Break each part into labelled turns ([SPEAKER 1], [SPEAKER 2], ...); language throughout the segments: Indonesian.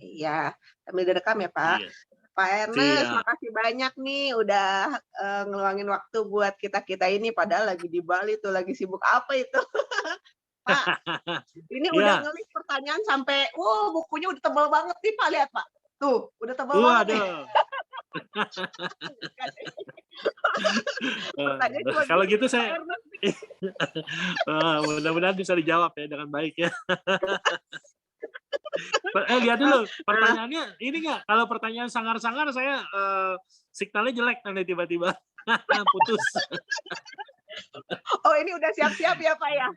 [SPEAKER 1] Iya, sambil direkam ya, Pak.
[SPEAKER 2] Iya,
[SPEAKER 1] Pak Ernest,
[SPEAKER 2] siap.
[SPEAKER 1] makasih banyak nih udah, ngeluangin waktu buat kita-kita ini, padahal lagi di Bali tuh, lagi sibuk apa itu. Pak, ini udah
[SPEAKER 2] Iya,
[SPEAKER 1] ngelis pertanyaan sampai bukunya udah tebel banget nih, Pak, lihat, Pak. Tuh, udah tebel banget nih.
[SPEAKER 2] waduh,
[SPEAKER 1] Pertanyaan cuma
[SPEAKER 2] kalau
[SPEAKER 1] gini
[SPEAKER 2] gitu
[SPEAKER 1] nih, Pak
[SPEAKER 2] saya
[SPEAKER 1] Ernest.
[SPEAKER 2] mudah-mudahan bisa dijawab ya dengan baik ya. Lihat dulu
[SPEAKER 1] Nah,
[SPEAKER 2] pertanyaannya ini nggak, kalau pertanyaan sangar-sangar saya, signalnya jelek nanti tiba-tiba putus.
[SPEAKER 1] oh ini udah siap-siap ya, Pak, ya?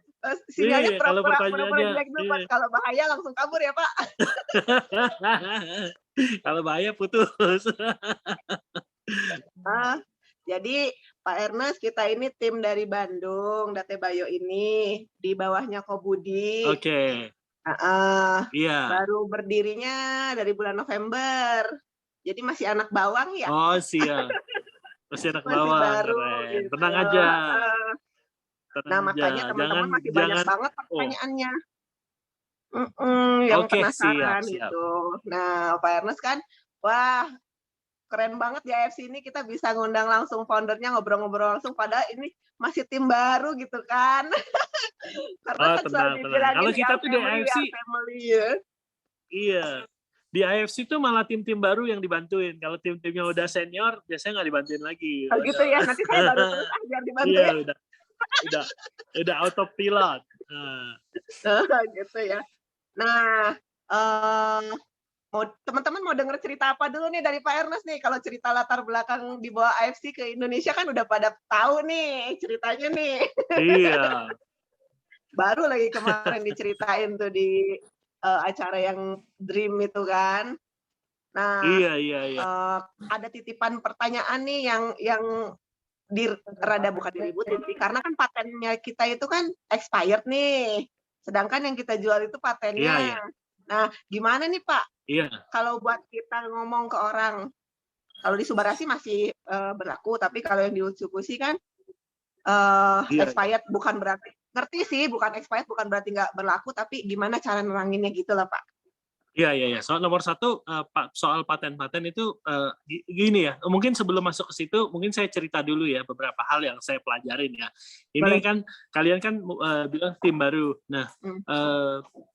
[SPEAKER 1] Sinyalnya
[SPEAKER 2] Iya, kalau
[SPEAKER 1] pura-pura
[SPEAKER 2] pertanyaannya
[SPEAKER 1] jelek dulu, Pak,
[SPEAKER 2] iya.
[SPEAKER 1] kalau bahaya langsung kabur ya, Pak.
[SPEAKER 2] Kalau bahaya putus.
[SPEAKER 1] Ah, jadi Pak Ernest, kita ini tim dari Bandung, Datebayo ini, di bawahnya Kobudi.
[SPEAKER 2] Oke,
[SPEAKER 1] Heeh,
[SPEAKER 2] iya.
[SPEAKER 1] baru berdirinya dari bulan November. Jadi masih anak bawang ya,
[SPEAKER 2] Oh siap, masih anak
[SPEAKER 1] masih
[SPEAKER 2] bawang,
[SPEAKER 1] baru
[SPEAKER 2] keren.
[SPEAKER 1] gitu,
[SPEAKER 2] Tenang aja,
[SPEAKER 1] heeh.
[SPEAKER 2] tenang
[SPEAKER 1] Nah,
[SPEAKER 2] aja,
[SPEAKER 1] makanya
[SPEAKER 2] jangan
[SPEAKER 1] teman-teman masih banyak
[SPEAKER 2] jangan
[SPEAKER 1] banget
[SPEAKER 2] oh,
[SPEAKER 1] pertanyaannya. Yang
[SPEAKER 2] oke siap
[SPEAKER 1] penasaran
[SPEAKER 2] siap.
[SPEAKER 1] itu. Nah, Pak Ernest kan, wah keren banget di AFC ini kita bisa ngundang langsung founder-nya, ngobrol-ngobrol langsung, padahal ini masih tim baru gitu kan. Karena
[SPEAKER 2] Oh
[SPEAKER 1] kan selalu
[SPEAKER 2] tenang tenang. Kalau
[SPEAKER 1] dibilangin
[SPEAKER 2] kita tuh di
[SPEAKER 1] we
[SPEAKER 2] AFC
[SPEAKER 1] are family ya.
[SPEAKER 2] iya, di AFC tuh malah tim-tim baru yang dibantuin. Kalau tim-tim yang udah senior biasanya nggak dibantuin lagi.
[SPEAKER 1] Oh gitu
[SPEAKER 2] Waduh.
[SPEAKER 1] ya, nanti saya baru terus biar
[SPEAKER 2] Iya
[SPEAKER 1] dibantuin.
[SPEAKER 2] udah udah autopilot.
[SPEAKER 1] Gitu ya. Nah, eee, teman-teman mau denger cerita apa dulu nih dari Pak Ernest nih? Kalau cerita latar belakang di bawah AFC ke Indonesia kan udah pada tahu nih ceritanya nih.
[SPEAKER 2] Iya,
[SPEAKER 1] Baru lagi kemarin diceritain tuh di, acara yang Dream itu kan. Nah,
[SPEAKER 2] iya iya iya.
[SPEAKER 1] eee, ada titipan pertanyaan nih yang rada bukan diributin sih, karena kan patennya kita itu kan expired nih, sedangkan yang kita jual itu
[SPEAKER 2] Iya
[SPEAKER 1] patennya.
[SPEAKER 2] iya.
[SPEAKER 1] Nah, gimana nih, Pak,
[SPEAKER 2] Iya
[SPEAKER 1] kalau buat kita ngomong ke orang, kalau di Subarasi masih, berlaku, tapi kalau yang di Utsukushi kan,
[SPEAKER 2] iya iya.
[SPEAKER 1] expired bukan berarti ngerti sih, bukan expired bukan berarti nggak berlaku, tapi gimana cara neranginnya gitu loh, Pak.
[SPEAKER 2] Iya iya iya. Soal nomor satu, soal paten-paten itu, gini ya, mungkin sebelum masuk ke situ, mungkin saya cerita dulu ya beberapa hal yang saya pelajarin ya. Ini
[SPEAKER 1] Boleh?
[SPEAKER 2] kan kalian kan, bilang tim baru. Nah,
[SPEAKER 1] Mmm,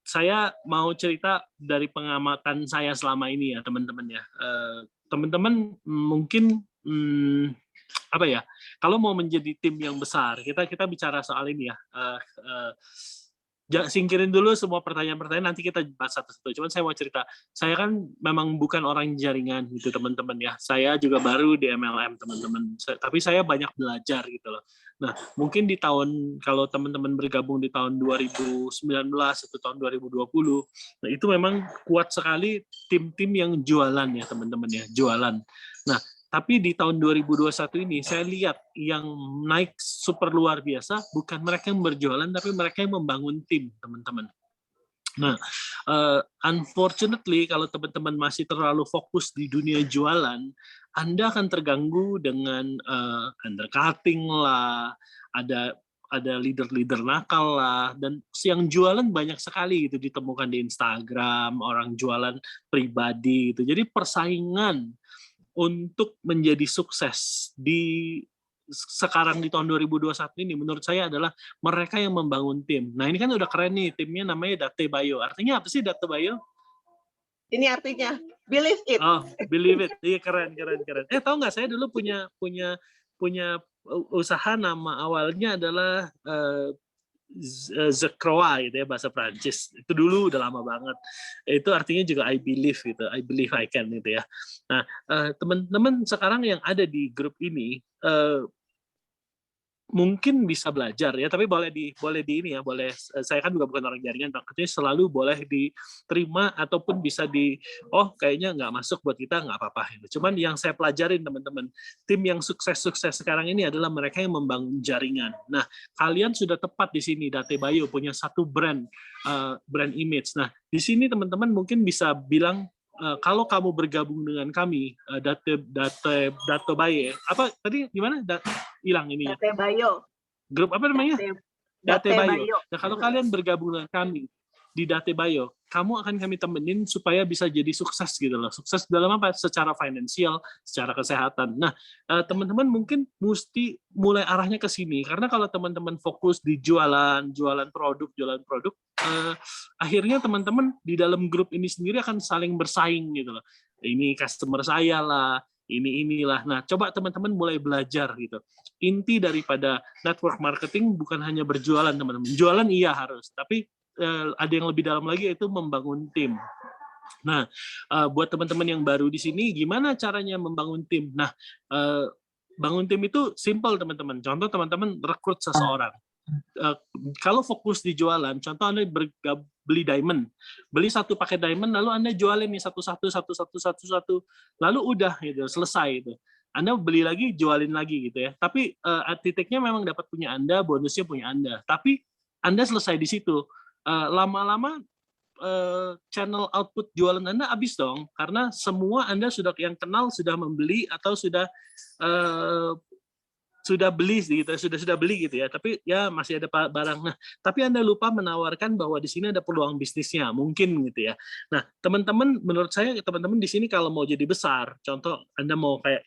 [SPEAKER 2] saya mau cerita dari pengamatan saya selama ini ya teman-teman ya. Teman-teman mungkin, apa ya, kalau mau menjadi tim yang besar, kita kita bicara soal ini ya, singkirin dulu semua pertanyaan-pertanyaan, nanti kita bahas satu-satu. Cuman saya mau cerita, saya kan memang bukan orang jaringan gitu teman-teman ya. Saya juga baru di MLM teman-teman. Tapi saya banyak belajar gitu loh. Nah, mungkin di tahun kalau teman-teman bergabung di tahun 2019 atau tahun 2020, nah itu memang kuat sekali tim-tim yang jualan ya teman-teman ya, jualan. Nah, tapi di tahun 2021 ini saya lihat yang naik super luar biasa bukan mereka yang berjualan tapi mereka yang membangun tim, teman-teman. Nah, unfortunately kalau teman-teman masih terlalu fokus di dunia jualan, Anda akan terganggu dengan undercutting lah, ada leader-leader nakal lah, dan yang jualan banyak sekali gitu ditemukan di Instagram, orang jualan pribadi gitu. Jadi persaingan untuk menjadi sukses di sekarang di tahun 2021 ini menurut saya adalah mereka yang membangun tim. Nah, ini kan udah keren nih, timnya namanya Datebayo. Artinya apa sih Datebayo?
[SPEAKER 1] ini artinya believe it.
[SPEAKER 2] Oh, believe it. Iya keren keren keren. Tahu nggak saya dulu punya punya punya usaha nama awalnya adalah Zekroa gitu ya bahasa Prancis. Itu dulu udah lama banget. Itu artinya juga I believe gitu. I believe I can gitu ya. Nah, teman-teman sekarang yang ada di grup ini mungkin bisa belajar ya, tapi boleh di ini ya, boleh saya kan juga bukan orang jaringan, takutnya selalu boleh diterima ataupun bisa oh kayaknya nggak masuk buat kita nggak apa-apa. Gitu. Cuman yang saya pelajarin teman-teman, tim yang sukses-sukses sekarang ini adalah mereka yang membangun jaringan. Nah, kalian sudah tepat di sini, Datebayo punya satu brand image. Nah, di sini teman-teman mungkin bisa bilang kalau kamu bergabung dengan kami, Datobaye, apa tadi gimana? Hilang ini ya.
[SPEAKER 1] Datebayo,
[SPEAKER 2] Grup apa namanya?
[SPEAKER 1] Date
[SPEAKER 2] Datebayo.
[SPEAKER 1] Datebayo.
[SPEAKER 2] Nah, kalau kalian bergabung dengan kami di Datebayo, kamu akan kami temenin supaya bisa jadi sukses gitu loh. Sukses dalam apa? Secara finansial, secara kesehatan. Nah, teman-teman mungkin mesti mulai arahnya ke sini. Karena kalau teman-teman fokus di jualan produk, akhirnya teman-teman di dalam grup ini sendiri akan saling bersaing gitu loh. Ini customer saya lah, inilah. Nah, coba teman-teman mulai belajar gitu. Inti daripada network marketing bukan hanya berjualan, teman-teman. Jualan iya harus, tapi ada yang lebih dalam lagi, yaitu membangun tim. Nah, buat teman-teman yang baru di sini, gimana caranya membangun tim? Nah, bangun tim itu simple, teman-teman. Contoh, teman-teman rekrut seseorang. Kalau fokus di jualan, contoh Anda beli diamond, beli satu paket diamond, lalu Anda jualin nih satu-satu, lalu udah gitu, selesai itu. Anda beli lagi, jualin lagi gitu ya. Tapi titiknya memang dapat punya Anda, bonusnya punya Anda. Tapi Anda selesai di situ. Lama-lama channel output jualan Anda habis dong, karena semua Anda sudah yang kenal sudah membeli atau sudah beli gitu, sudah beli gitu ya, tapi ya masih ada barang. Nah, tapi Anda lupa menawarkan bahwa di sini ada peluang bisnisnya, mungkin gitu ya. Nah, teman-teman, menurut saya teman-teman di sini kalau mau jadi besar, contoh Anda mau kayak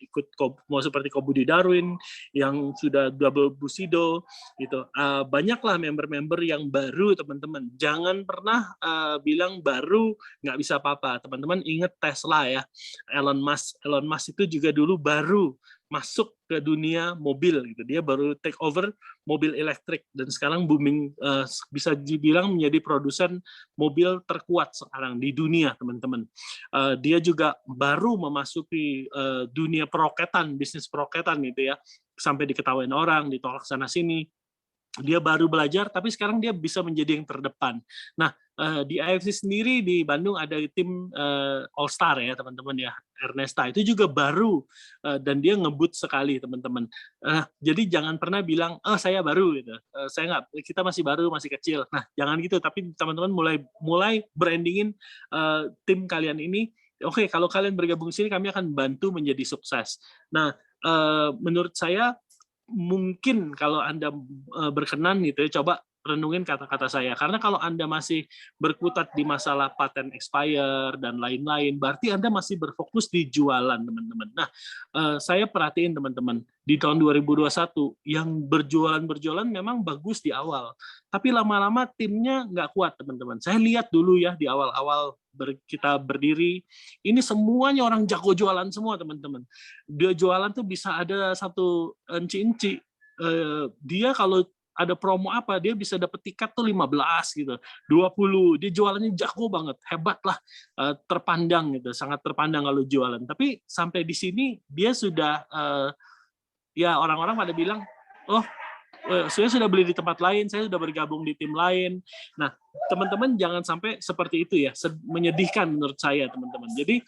[SPEAKER 2] mau seperti Kobudi Darwin yang sudah double Bushido gitu, banyaklah member-member yang baru, teman-teman. Jangan pernah bilang baru nggak bisa apa-apa. Teman-teman ingat Tesla ya, Elon Musk itu juga dulu baru masuk ke dunia mobil gitu. Dia baru take over mobil elektrik dan sekarang booming, bisa dibilang menjadi produsen mobil terkuat sekarang di dunia, teman-teman. Dia juga baru memasuki dunia peroketan, bisnis peroketan gitu ya. Sampai diketawain orang, ditolak sana sini. Dia baru belajar, tapi sekarang dia bisa menjadi yang terdepan. Nah, di AFC sendiri di Bandung ada tim All Star ya, teman-teman ya, Ernesta itu juga baru, dan dia ngebut sekali, teman-teman. Jadi jangan pernah bilang, saya baru gitu, saya nggak, kita masih baru, masih kecil. Nah, jangan gitu, tapi teman-teman mulai brandingin tim kalian ini. Oke, kalau kalian bergabung sini, kami akan bantu menjadi sukses. Nah, menurut saya mungkin kalau Anda berkenan gitu ya, coba renungin kata-kata saya. Karena kalau Anda masih berkutat di masalah patent expire dan lain-lain, berarti Anda masih berfokus di jualan, teman-teman. Nah, saya perhatiin teman-teman, di tahun 2021 yang berjualan memang bagus di awal, tapi lama-lama timnya nggak kuat, teman-teman. Saya lihat dulu ya di awal-awal kita berdiri, ini semuanya orang jago jualan semua, teman-teman. Dia jualan tuh bisa ada satu enci-enci. Dia kalau ada promo apa, dia bisa dapat tiket tuh 15 gitu, 20. Dia jualannya jago banget, hebat lah, terpandang gitu, sangat terpandang kalau jualan. Tapi sampai di sini dia sudah ya orang-orang pada bilang, oh saya sudah beli di tempat lain, saya sudah bergabung di tim lain. Nah, teman-teman jangan sampai seperti itu ya, menyedihkan menurut saya, teman-teman. Jadi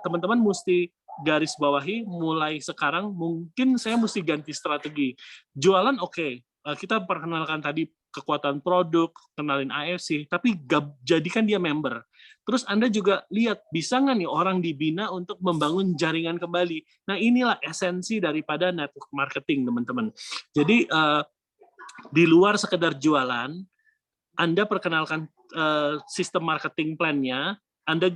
[SPEAKER 2] teman-teman mesti garis bawahi mulai sekarang, mungkin saya mesti ganti strategi. Jualan oke, kita perkenalkan tadi kekuatan produk, kenalin AFC, tapi jadikan dia member. Terus Anda juga lihat, bisa nggak nih orang dibina untuk membangun jaringan kembali. Nah, inilah esensi daripada network marketing, teman-teman. Jadi, di luar sekedar jualan, Anda perkenalkan sistem marketing plan-nya, Anda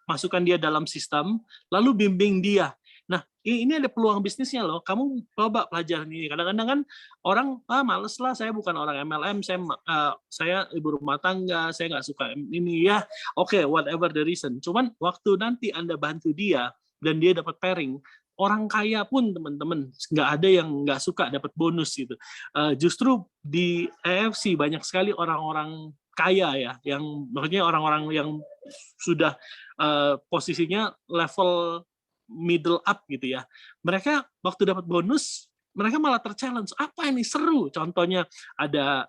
[SPEAKER 2] masukkan dia dalam sistem, lalu bimbing dia. Nah, ini ada peluang bisnisnya loh. Kamu coba pelajaran ini. Kadang-kadang kan orang, males lah, saya bukan orang MLM, saya ibu rumah tangga, saya nggak suka ini ya. Oke, whatever the reason. Cuman waktu nanti Anda bantu dia dan dia dapat pairing, orang kaya pun, teman-teman, nggak ada yang nggak suka dapat bonus gitu. Justru di AFC banyak sekali orang-orang kaya ya, yang maksudnya orang-orang yang sudah posisinya level middle up gitu ya. Mereka waktu dapat bonus, mereka malah terchallenge. Apa ini seru? Contohnya ada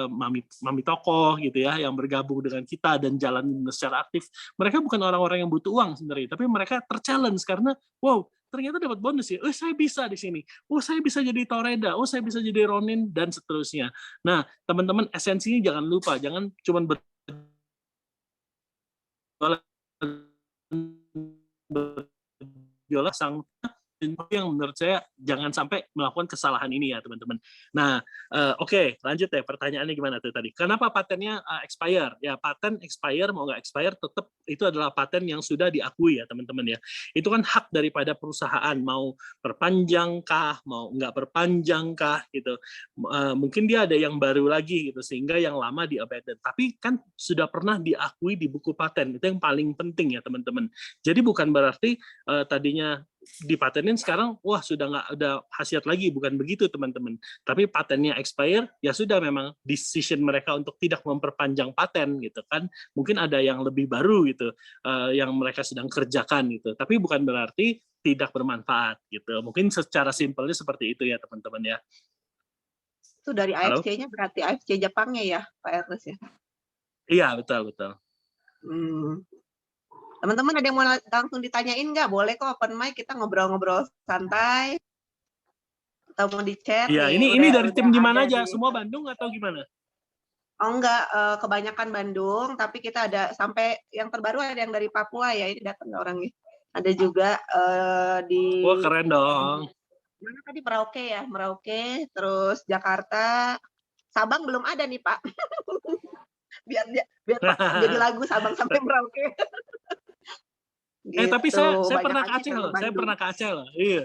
[SPEAKER 2] mami tokoh gitu ya, yang bergabung dengan kita dan jalan secara aktif. Mereka bukan orang-orang yang butuh uang sebenarnya, tapi mereka terchallenge karena wow, ternyata dapat bonus ya. Oh, saya bisa di sini. Oh, saya bisa jadi Toreda. Oh, saya bisa jadi Ronin dan seterusnya. Nah, teman-teman, esensinya jangan lupa, jangan cuma berjualan sang yang menurut saya jangan sampai melakukan kesalahan ini ya teman-teman. Nah, oke, lanjut ya, pertanyaannya gimana tuh tadi? Kenapa patennya expire? Ya paten expire mau nggak expire tetap itu adalah paten yang sudah diakui ya teman-teman ya. Itu kan hak daripada perusahaan mau perpanjang kah, mau nggak perpanjang kah gitu. Mungkin dia ada yang baru lagi gitu sehingga yang lama di abandon. Tapi kan sudah pernah diakui di buku paten, itu yang paling penting ya teman-teman. Jadi bukan berarti tadinya dipatenin sekarang wah sudah nggak ada khasiat lagi, bukan begitu teman-teman. Tapi patennya expire ya sudah, memang decision mereka untuk tidak memperpanjang paten gitu kan. Mungkin ada yang lebih baru gitu yang mereka sedang kerjakan gitu. Tapi bukan berarti tidak bermanfaat gitu. Mungkin secara simpelnya seperti itu ya teman-teman ya.
[SPEAKER 1] Itu dari
[SPEAKER 2] Halo?
[SPEAKER 1] AFC-nya berarti AFC Jepangnya ya, Pak Ernest ya?
[SPEAKER 2] Iya, betul betul.
[SPEAKER 1] Teman-teman ada yang mau langsung ditanyain nggak? Boleh kok open mic, kita ngobrol-ngobrol santai. Atau mau di chat
[SPEAKER 2] Iya,
[SPEAKER 1] nih,
[SPEAKER 2] ini dari
[SPEAKER 1] udah
[SPEAKER 2] tim di mana
[SPEAKER 1] ada
[SPEAKER 2] aja?
[SPEAKER 1] di...
[SPEAKER 2] Semua Bandung atau gimana?
[SPEAKER 1] Oh enggak, kebanyakan Bandung, tapi kita ada sampai yang terbaru ada yang dari Papua ya, ini datang orangnya. Ada juga di
[SPEAKER 2] Wah, keren dong.
[SPEAKER 1] mana tadi, Merauke ya, Merauke, terus Jakarta, Sabang belum ada nih Pak. biar jadi lagu Sabang sampai Merauke.
[SPEAKER 2] Tapi
[SPEAKER 1] Gitu,
[SPEAKER 2] saya pernah ke
[SPEAKER 1] banyakannya
[SPEAKER 2] Aceh
[SPEAKER 1] memang
[SPEAKER 2] loh. Saya
[SPEAKER 1] Bandung.
[SPEAKER 2] pernah ke Aceh loh. Iya.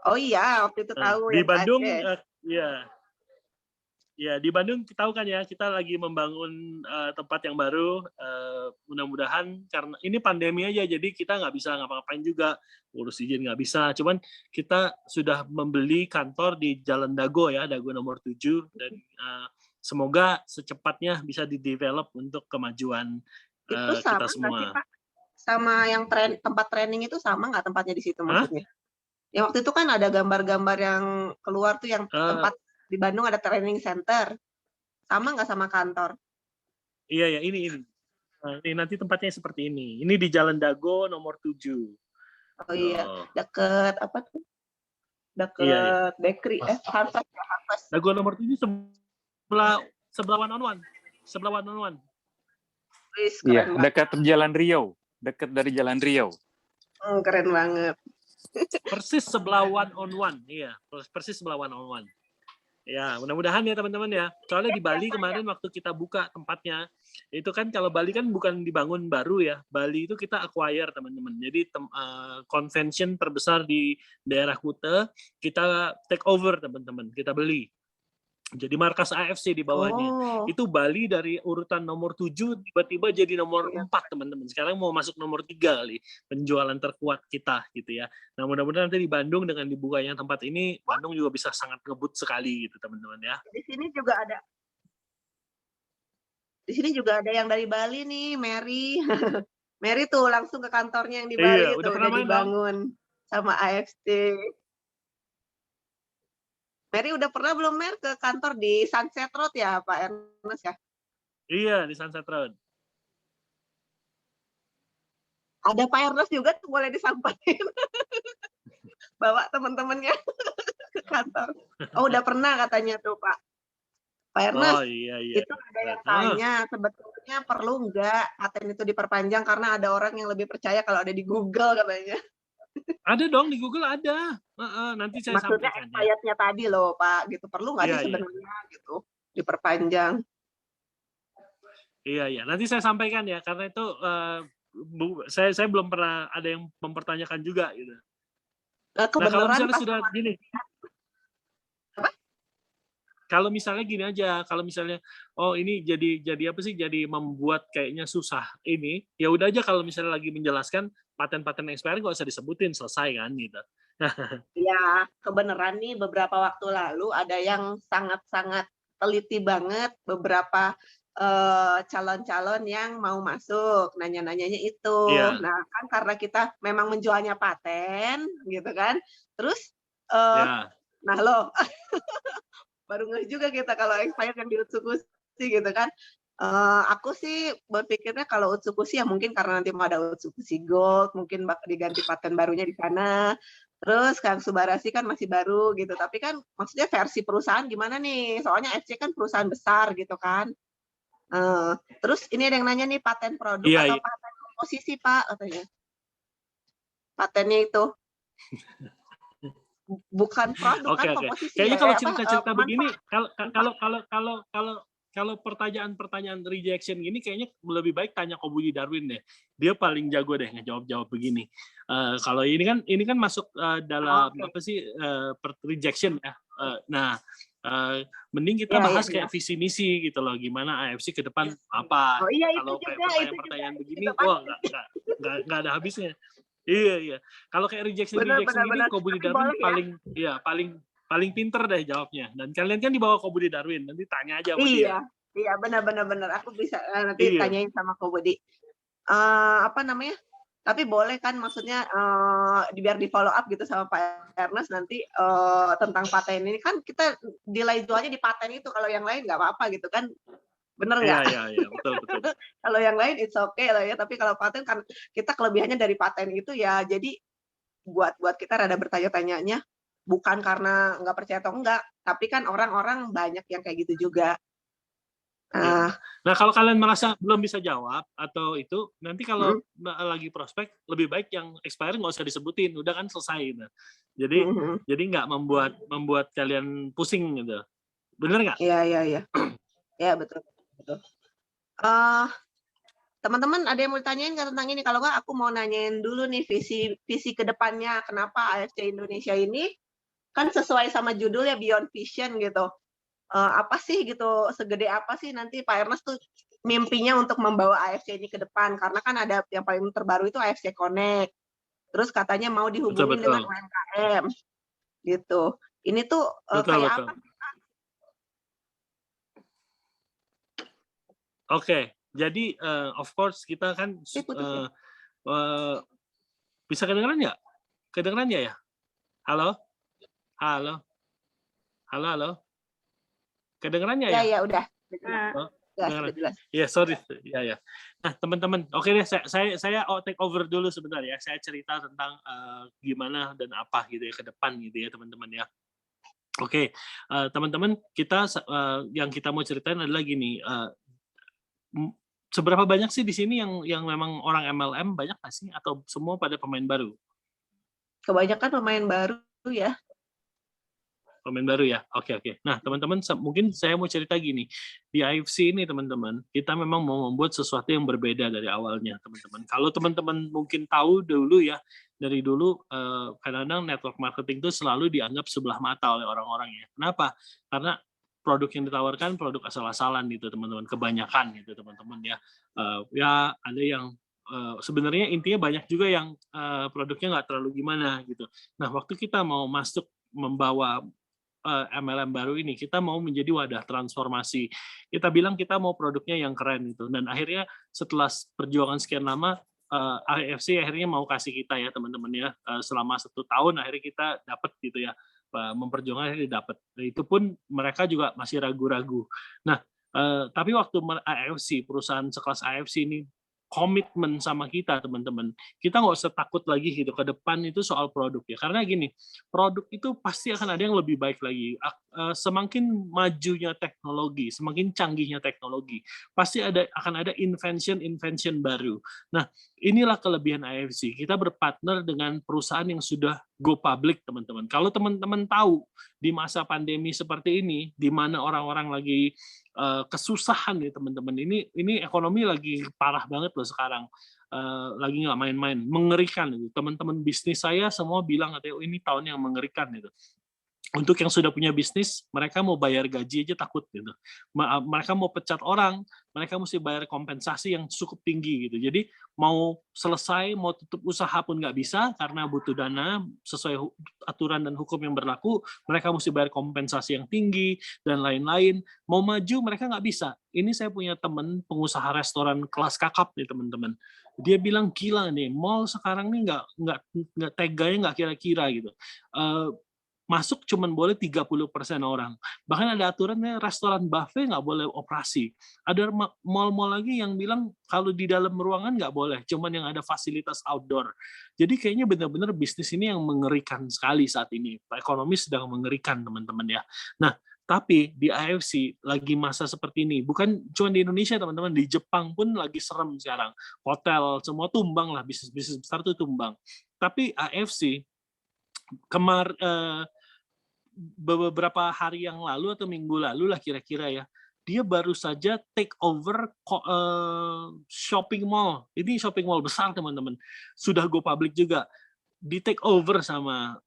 [SPEAKER 1] Oh iya, waktu itu tahu
[SPEAKER 2] Di
[SPEAKER 1] yang ke
[SPEAKER 2] Bandung,
[SPEAKER 1] Aceh.
[SPEAKER 2] ya, ya di Bandung tahu kan ya, kita lagi membangun tempat yang baru. Mudah-mudahan karena ini pandemi aja, jadi kita nggak bisa ngapa-ngapain juga, urus izin nggak bisa. Cuman kita sudah membeli kantor di Jalan Dago ya, Dago nomor 7, dan semoga secepatnya bisa di-develop untuk kemajuan
[SPEAKER 1] Itu
[SPEAKER 2] kita
[SPEAKER 1] sama nggak sih
[SPEAKER 2] semua.
[SPEAKER 1] Pak? Sama yang tempat training itu sama nggak tempatnya di situ
[SPEAKER 2] Hah?
[SPEAKER 1] maksudnya? Ya waktu itu kan ada gambar-gambar yang keluar tuh yang tempat di Bandung ada training center. Sama nggak sama kantor?
[SPEAKER 2] Iya ya, ini. Ini nanti tempatnya seperti ini. Ini di Jalan Dago nomor 7.
[SPEAKER 1] Oh iya,
[SPEAKER 2] Oh.
[SPEAKER 1] deket apa tuh?
[SPEAKER 2] Iya, iya.
[SPEAKER 1] Deket bakery, Harvest.
[SPEAKER 2] Dago nomor 7 sebelah one on one. Sebelah one on one.
[SPEAKER 3] Iya, dekat Jalan Riau. Dekat dari Jalan Riau.
[SPEAKER 1] Keren banget.
[SPEAKER 2] Persis sebelah one on one. Iya, persis sebelah one on one. Ya, mudah-mudahan ya teman-teman ya. Soalnya di Bali kemarin waktu kita buka tempatnya, itu kan kalau Bali kan bukan dibangun baru ya. Bali itu kita acquire teman-teman. Jadi convention terbesar di daerah Kuta, kita take over teman-teman. Kita beli. Jadi markas AFC di bawahnya.
[SPEAKER 1] Oh.
[SPEAKER 2] Itu Bali dari urutan nomor 7 tiba-tiba jadi nomor 4 teman-teman. Sekarang mau masuk nomor 3 kali penjualan terkuat kita gitu ya. Nah, mudah-mudahan nanti di Bandung dengan dibukanya tempat ini, Bandung juga bisa sangat ngebut sekali gitu teman-teman ya.
[SPEAKER 1] Di sini juga ada. Di sini juga ada yang dari Bali nih, Mary. Mary tuh langsung ke kantornya yang di Bali,
[SPEAKER 2] Udah
[SPEAKER 1] tuh
[SPEAKER 2] pernah
[SPEAKER 1] udah dibangun sama AFC. Mary udah pernah belum ke kantor di Sunset Road ya Pak Ernest ya?
[SPEAKER 2] Iya, di Sunset Road.
[SPEAKER 1] Ada Pak Ernest juga tuh, boleh disampaikan. Bawa teman-temannya ke kantor. Oh, udah pernah katanya tuh Pak. Pak Ernest,
[SPEAKER 2] iya.
[SPEAKER 1] itu ada yang tanya, sebetulnya perlu nggak paten itu diperpanjang karena ada orang yang lebih percaya kalau ada di Google katanya.
[SPEAKER 2] Ada dong, di Google ada. Nanti saya
[SPEAKER 1] Maksudnya
[SPEAKER 2] sampaikan.
[SPEAKER 1] expirednya tadi loh Pak, gitu. Perlu nggak sih sebenarnya gitu diperpanjang?
[SPEAKER 2] Iya. Nanti saya sampaikan ya, karena itu saya belum pernah ada yang mempertanyakan juga gitu. Nah, kalau misalnya sudah gini.
[SPEAKER 1] Apa?
[SPEAKER 2] Kalau misalnya gini aja, kalau misalnya ini jadi apa sih? Jadi membuat kayaknya susah ini, ya udah aja kalau misalnya lagi menjelaskan paten-paten expired nggak usah disebutin, selesai kan gitu.
[SPEAKER 1] Ya, kebenaran nih beberapa waktu lalu ada yang sangat-sangat teliti banget, beberapa calon-calon yang mau masuk, nanya-nanyanya itu.
[SPEAKER 2] Iya.
[SPEAKER 1] Nah, kan karena kita memang menjualnya paten, gitu kan. Terus, nah loh, baru ngeh juga kita kalau expired yang di Utsukushi gitu kan. Aku sih berpikirnya kalau Utsukushi ya mungkin karena nanti mau ada Utsukushi Gold, mungkin bakal diganti paten barunya di sana. Terus Kang Subarashi kan masih baru gitu, tapi kan maksudnya versi perusahaan gimana nih? Soalnya FC kan perusahaan besar gitu kan. Terus ini ada yang nanya nih, paten produk atau paten komposisi Pak katanya? patennya itu. Bukan produk
[SPEAKER 2] Oke,
[SPEAKER 1] kan
[SPEAKER 2] oke.
[SPEAKER 1] komposisi
[SPEAKER 2] Kayaknya
[SPEAKER 1] ya,
[SPEAKER 2] kalau
[SPEAKER 1] apa,
[SPEAKER 2] cerita-cerita begini,
[SPEAKER 1] manfaat.
[SPEAKER 2] kalau pertanyaan-pertanyaan rejection gini, kayaknya lebih baik tanya ke Budi Darwin deh. Dia paling jago deh ngejawab-jawab begini. Kalau ini kan masuk dalam
[SPEAKER 1] Oke.
[SPEAKER 2] apa sih rejection ya. Nah, mending kita bahas kayak visi misi gitu loh, gimana AFC ke depan apa.
[SPEAKER 1] Oh iya, itu
[SPEAKER 2] Kalau kayak
[SPEAKER 1] juga,
[SPEAKER 2] pertanyaan-pertanyaan begini,
[SPEAKER 1] juga
[SPEAKER 2] wah
[SPEAKER 1] penting.
[SPEAKER 2] nggak ada habisnya. Iya. Kalau kayak rejection
[SPEAKER 1] Benar.
[SPEAKER 2] gini, kok Budi
[SPEAKER 1] Tapi
[SPEAKER 2] Darwin
[SPEAKER 1] boleh ya.
[SPEAKER 2] paling pinter deh jawabnya. Dan kalian kan dibawa ke Budi Darwin, nanti tanya aja sama dia.
[SPEAKER 1] Iya, benar. Aku bisa nanti
[SPEAKER 2] Iya.
[SPEAKER 1] tanyain sama Ko Budi. Apa namanya? Tapi boleh kan, maksudnya biar di follow up gitu sama Pak Ernest nanti tentang paten ini kan kita nilai jualnya di paten itu, kalau yang lain nggak apa-apa gitu kan, bener nggak?
[SPEAKER 2] Iya, betul.
[SPEAKER 1] Kalau yang lain it's okay lah ya, tapi kalau paten kan kita kelebihannya dari paten itu ya, jadi buat kita rada bertanya-tanyanya, bukan karena nggak percaya atau enggak, tapi kan orang-orang banyak yang kayak gitu juga.
[SPEAKER 2] Nah, kalau kalian merasa belum bisa jawab atau itu, nanti kalau lagi prospek, lebih baik yang expire nggak usah disebutin, udah kan selesai. Gitu. Jadi nggak membuat kalian pusing gitu. Bener nggak?
[SPEAKER 1] Iya. Ya, betul. Teman-teman ada yang mau ditanyain nggak tentang ini? Kalau nggak, aku mau nanyain dulu nih visi ke depannya. Kenapa AFC Indonesia ini kan sesuai sama judulnya Beyond Vision gitu. Apa sih gitu, segede apa sih nanti Pak Ernest tuh mimpinya untuk membawa AFC ini ke depan? Karena kan ada yang paling terbaru itu AFC Connect. Terus katanya mau dihubungin dengan UMKM gitu. Ini tuh kayak apa?
[SPEAKER 2] Oke, jadi of course kita kan bisa kedengeran nggak? Kedengeran ya? Halo? Kedengeran ya?
[SPEAKER 1] Ya, udah.
[SPEAKER 2] Jelas. Ya, sorry. Ya. Nah, teman-teman, oke deh, saya take over dulu sebentar ya. Saya cerita tentang gimana dan apa gitu ya ke depan gitu ya, teman-teman ya. Oke, teman-teman, yang kita mau ceritain adalah gini. Seberapa banyak sih di sini yang memang orang MLM, banyak nggak sih? Atau semua pada pemain baru?
[SPEAKER 1] Kebanyakan pemain baru ya.
[SPEAKER 2] Pemain baru ya? Oke. Nah, teman-teman, mungkin saya mau cerita gini. Di AFC ini, teman-teman, kita memang mau membuat sesuatu yang berbeda dari awalnya, teman-teman. Kalau teman-teman mungkin tahu dulu ya, dari dulu kadang-kadang network marketing itu selalu dianggap sebelah mata oleh orang-orang ya. Kenapa? Karena produk yang ditawarkan produk asal-asalan gitu, teman-teman. Kebanyakan gitu, teman-teman ya. Ya, ada yang sebenarnya intinya banyak juga yang produknya nggak terlalu gimana gitu. Nah, waktu kita mau masuk membawa MLM baru ini, kita mau menjadi wadah transformasi. Kita bilang kita mau produknya yang keren itu, dan akhirnya setelah perjuangan sekian lama, AFC akhirnya mau kasih kita ya teman-teman ya, selama 1 tahun akhirnya kita dapat gitu ya, memperjuangkan akhirnya dapat. Itu pun mereka juga masih ragu-ragu. Nah, tapi waktu AFC, perusahaan sekelas AFC ini komitmen sama kita, teman-teman, kita nggak usah takut lagi gitu ke depan itu soal produk ya, karena gini, produk itu pasti akan ada yang lebih baik lagi. Semakin majunya teknologi, semakin canggihnya teknologi, pasti akan ada invention baru. Nah, inilah kelebihan AFC. Kita berpartner dengan perusahaan yang sudah go public, teman-teman. Kalau teman-teman tahu di masa pandemi seperti ini, di mana orang-orang lagi kesusahan nih, teman-teman. Ini ekonomi lagi parah banget loh sekarang. Lagi nggak main-main, mengerikan itu. Teman-teman bisnis saya semua bilang katanya ini tahun yang mengerikan itu. Untuk yang sudah punya bisnis, mereka mau bayar gaji aja takut gitu. Mereka mau pecat orang, mereka mesti bayar kompensasi yang cukup tinggi gitu. Jadi mau selesai, mau tutup usaha pun nggak bisa karena butuh dana sesuai aturan dan hukum yang berlaku. Mereka mesti bayar kompensasi yang tinggi dan lain-lain. Mau maju mereka nggak bisa. Ini saya punya teman pengusaha restoran kelas kakap nih, teman-teman. Dia bilang gila nih, mall sekarang nih nggak teganya nggak kira-kira gitu. Masuk cuma boleh 30% orang. Bahkan ada aturannya restoran buffet nggak boleh operasi. Ada mall-mall lagi yang bilang kalau di dalam ruangan nggak boleh, cuma yang ada fasilitas outdoor. Jadi kayaknya benar-benar bisnis ini yang mengerikan sekali saat ini. Ekonomi sedang mengerikan, teman-teman ya. Nah, Tapi di AFC lagi masa seperti ini. Bukan cuma di Indonesia, teman-teman. Di Jepang pun lagi serem sekarang. Hotel, semua tumbang lah. Bisnis-bisnis besar tuh tumbang. Tapi AFC, beberapa hari yang lalu atau minggu lalu lah kira-kira ya, dia baru saja take over shopping mall. Ini shopping mall besar, teman-teman. Sudah go public juga. Di take over sama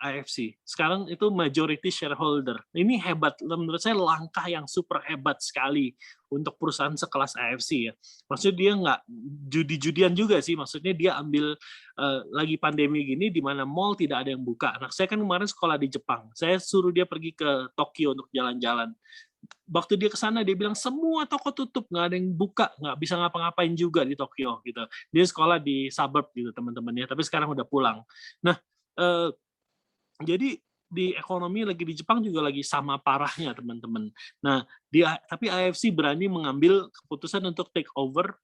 [SPEAKER 2] AFC. Sekarang itu majority shareholder. Ini hebat, menurut saya langkah yang super hebat sekali untuk perusahaan sekelas AFC ya. Maksudnya dia nggak judi-judian juga sih. Maksudnya dia ambil lagi pandemi gini di mana mall tidak ada yang buka. Anak saya kan kemarin sekolah di Jepang. Saya suruh dia pergi ke Tokyo untuk jalan-jalan. Waktu dia ke sana dia bilang semua toko tutup, nggak ada yang buka, nggak bisa ngapa-ngapain juga di Tokyo gitu. Dia sekolah di suburb gitu teman-teman ya, tapi sekarang udah pulang. Nah, jadi di ekonomi lagi di Jepang juga lagi sama parahnya teman-teman. Nah, tapi AFC berani mengambil keputusan untuk take over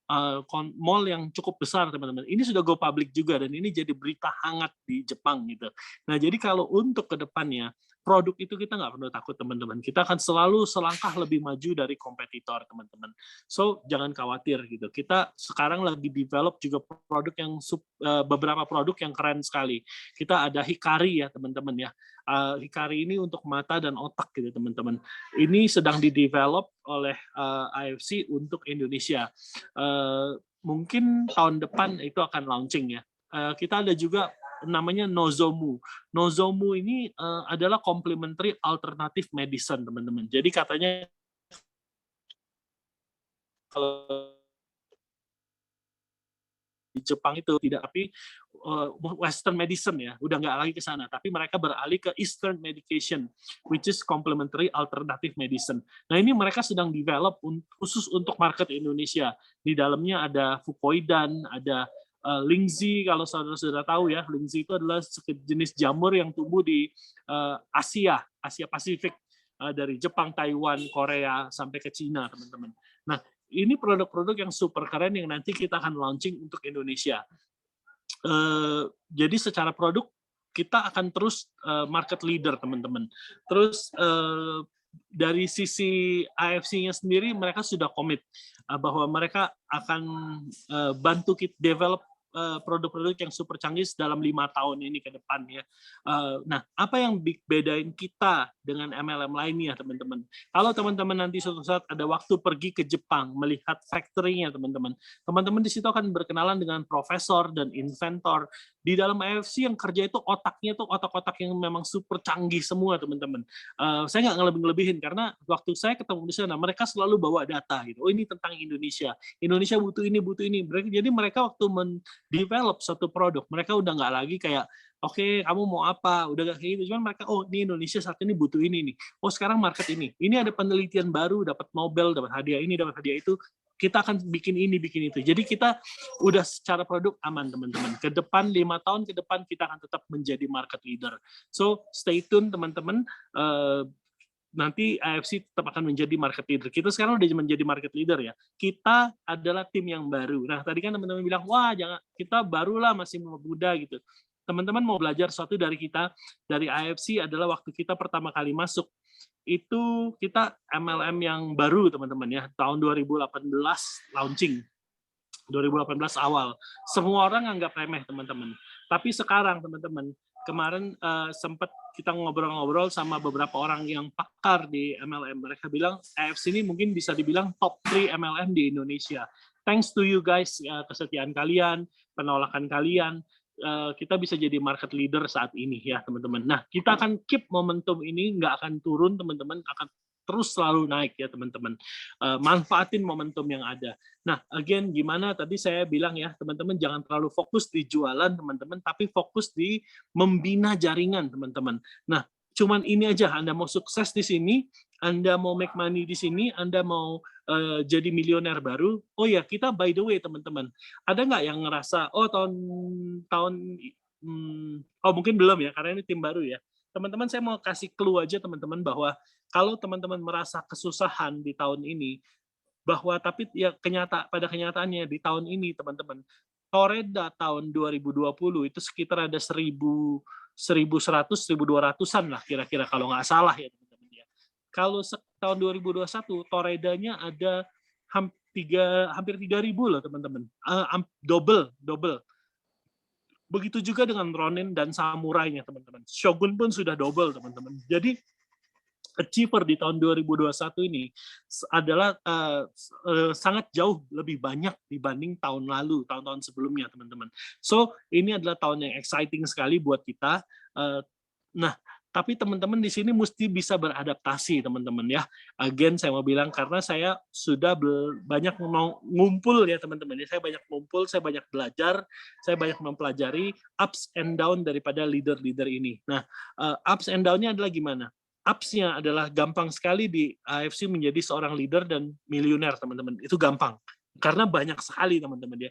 [SPEAKER 2] mall yang cukup besar teman-teman. Ini sudah go public juga dan ini jadi berita hangat di Jepang gitu. Nah, jadi kalau untuk ke depannya produk itu kita nggak perlu takut teman-teman. Kita akan selalu selangkah lebih maju dari kompetitor teman-teman. So jangan khawatir gitu. Kita sekarang lagi develop juga produk yang beberapa produk yang keren sekali. Kita ada Hikari ya teman-teman ya. Hikari ini untuk mata dan otak gitu teman-teman. Ini sedang di-develop oleh AFC untuk Indonesia. Mungkin tahun depan itu akan launching ya. Kita ada juga namanya Nozomu. Nozomu ini adalah complementary alternative medicine, teman-teman. Jadi katanya kalau di Jepang itu tidak, tapi Western medicine ya, udah nggak lagi ke sana, tapi mereka beralih ke Eastern medication, which is complementary alternative medicine. Nah ini mereka sedang develop khusus untuk market Indonesia. Di dalamnya ada fucoidan, ada Lingzi, kalau saudara-saudara tahu ya, Lingzi itu adalah jenis jamur yang tumbuh di Asia Pasifik, dari Jepang, Taiwan, Korea, sampai ke Cina, teman-teman. Nah, ini produk-produk yang super keren yang nanti kita akan launching untuk Indonesia. Jadi secara produk, kita akan terus market leader, teman-teman. Terus dari sisi AFC-nya sendiri, mereka sudah komit bahwa mereka akan bantu kita develop produk-produk yang super canggih dalam 5 tahun ini ke depan ya. Nah, apa yang bedain kita dengan MLM lainnya, teman-teman? Kalau teman-teman nanti suatu saat ada waktu pergi ke Jepang melihat factory-nya, teman-teman di situ akan berkenalan dengan profesor dan inventor. Di dalam AFC yang kerja itu otaknya tuh otak-otak yang memang super canggih semua, teman-teman. Saya nggak ngelebih-ngelebihin karena waktu saya ketemu di sana mereka selalu bawa data gitu. Oh ini tentang Indonesia butuh ini. Jadi mereka waktu develop satu produk, mereka udah nggak lagi kayak, oke, kamu mau apa? Udah nggak kayak gitu. Cuman mereka, oh, ini Indonesia saat ini butuh ini nih. Oh, sekarang market ini. Ini ada penelitian baru, dapat Nobel, dapat hadiah ini, dapat hadiah itu. Kita akan bikin ini, bikin itu. Jadi kita udah secara produk aman, teman-teman. Ke depan, 5 tahun ke depan, kita akan tetap menjadi market leader. So, stay tune, teman-teman. Nanti AFC tetap akan menjadi market leader. Kita sekarang udah menjadi market leader ya. Kita adalah tim yang baru. Nah, tadi kan teman-teman bilang, wah, jangan, kita barulah, masih muda gitu. Teman-teman mau belajar sesuatu dari kita, dari AFC adalah waktu kita pertama kali masuk. Itu kita MLM yang baru, teman-teman ya. Tahun 2018 launching. 2018 awal. Semua orang anggap remeh, teman-teman. Tapi sekarang, teman-teman, kemarin sempat kita ngobrol-ngobrol sama beberapa orang yang pakar di MLM. Mereka bilang AFC ini mungkin bisa dibilang top 3 MLM di Indonesia. Thanks to you guys, kesetiaan kalian, penolakan kalian, kita bisa jadi market leader saat ini ya teman-teman. Nah, kita akan keep momentum ini, nggak akan turun teman-teman, akan terus selalu naik ya teman-teman. Manfaatin momentum yang ada. Nah, again, gimana tadi saya bilang ya, teman-teman jangan terlalu fokus di jualan teman-teman, tapi fokus di membina jaringan teman-teman. Nah, cuman ini aja, Anda mau sukses di sini, Anda mau make money di sini, Anda mau jadi milioner baru, oh ya kita by the way teman-teman, ada nggak yang ngerasa, oh mungkin belum ya, karena ini tim baru ya. Teman-teman saya mau kasih clue aja teman-teman bahwa kalau teman-teman merasa kesusahan di tahun ini, bahwa tapi ya pada kenyataannya di tahun ini teman-teman, Toreda tahun 2020 itu sekitar ada 1.100, 1.200-an lah kira-kira kalau nggak salah ya teman-teman ya. kalau tahun 2021 Toredanya ada hampir 3.000 loh teman-teman. Double. Begitu juga dengan Ronin dan Samurai-nya teman-teman. Shogun pun sudah double teman-teman. Jadi achiever di tahun 2021 ini adalah sangat jauh lebih banyak dibanding tahun lalu, tahun-tahun sebelumnya teman-teman. So ini adalah tahun yang exciting sekali buat kita. Nah, tapi teman-teman di sini mesti bisa beradaptasi teman-teman ya. Again saya mau bilang karena saya sudah banyak ngumpul ya teman-teman. Saya banyak ngumpul, saya banyak belajar, saya banyak mempelajari ups and down daripada leader-leader ini. Nah, ups and down-nya adalah gimana? Ups-nya adalah gampang sekali di AFC menjadi seorang leader dan miliuner teman-teman. Itu gampang. Karena banyak sekali teman-teman ya.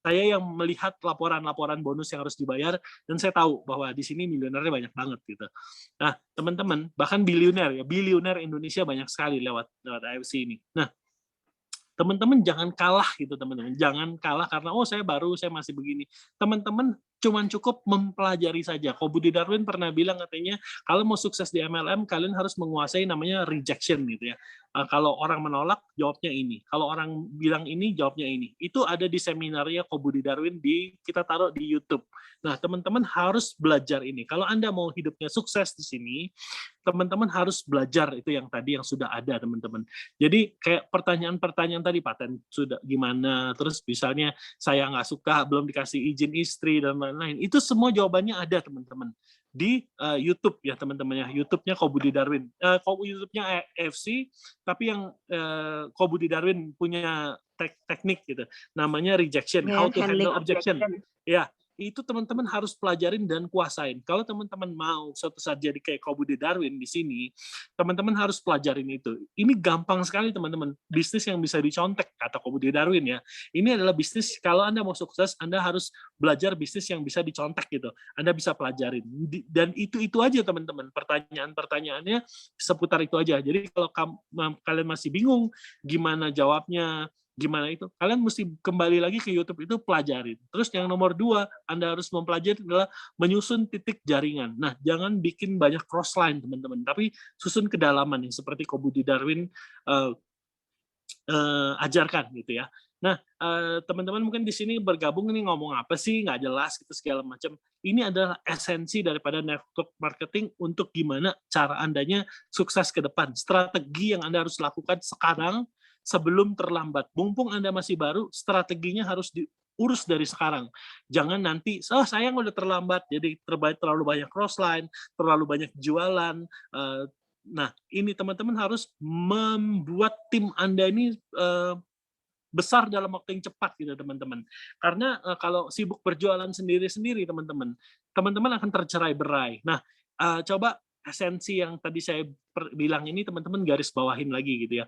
[SPEAKER 2] Saya yang melihat laporan-laporan bonus yang harus dibayar dan saya tahu bahwa di sini miliunernya banyak banget gitu. Nah, teman-teman, bahkan biliuner Indonesia banyak sekali lewat AFC ini. Nah, teman-teman jangan kalah gitu teman-teman. Jangan kalah karena saya baru, saya masih begini. Teman-teman cuman cukup mempelajari saja. Budi Darwin pernah bilang katanya kalau mau sukses di MLM kalian harus menguasai namanya rejection gitu ya. Kalau orang menolak jawabnya ini, kalau orang bilang ini jawabnya ini. Itu ada di seminarnya Budi Darwin kita taruh di YouTube. Nah, teman-teman harus belajar ini. Kalau Anda mau hidupnya sukses di sini, teman-teman harus belajar itu yang tadi yang sudah ada teman-teman. Jadi kayak pertanyaan-pertanyaan tadi paten sudah gimana, terus misalnya saya nggak suka belum dikasih izin istri dan lain-lain. Itu semua jawabannya ada teman-teman di YouTube ya teman-teman ya. YouTube-nya Budi Darwin. YouTube-nya AFC tapi yang Budi Darwin punya teknik gitu. Namanya rejection, how to handle objection. Ya, itu teman-teman harus pelajarin dan kuasain. Kalau teman-teman mau suatu saat jadi kayak Budi Darwin di sini, teman-teman harus pelajarin itu. Ini gampang sekali teman-teman. Bisnis yang bisa dicontek kata Budi Darwin ya. Ini adalah bisnis kalau Anda mau sukses, Anda harus belajar bisnis yang bisa dicontek gitu. Anda bisa pelajarin. Dan itu aja teman-teman. Pertanyaan-pertanyaannya seputar itu aja. Jadi kalau kalian masih bingung gimana jawabnya, gimana itu, kalian mesti kembali lagi ke YouTube itu pelajarin. Terus yang nomor 2, Anda harus mempelajari adalah menyusun titik jaringan. Nah, jangan bikin banyak crossline teman-teman, tapi susun kedalaman yang seperti Budi Darwin ajarkan gitu ya. Nah, teman-teman mungkin di sini bergabung ini ngomong apa sih, nggak jelas gitu segala macam. Ini adalah esensi daripada network marketing untuk gimana cara Andanya sukses ke depan. Strategi yang Anda harus lakukan sekarang sebelum terlambat. Mumpung Anda masih baru, strateginya harus diurus dari sekarang. Jangan nanti, sayang udah terlambat, jadi terlalu banyak crossline, terlalu banyak jualan. Nah, ini teman-teman harus membuat tim Anda ini besar dalam waktu yang cepat gitu teman-teman. Karena kalau sibuk berjualan sendiri-sendiri teman-teman akan tercerai-berai. Nah, coba esensi yang tadi saya bilang ini teman-teman garis bawahin lagi gitu ya.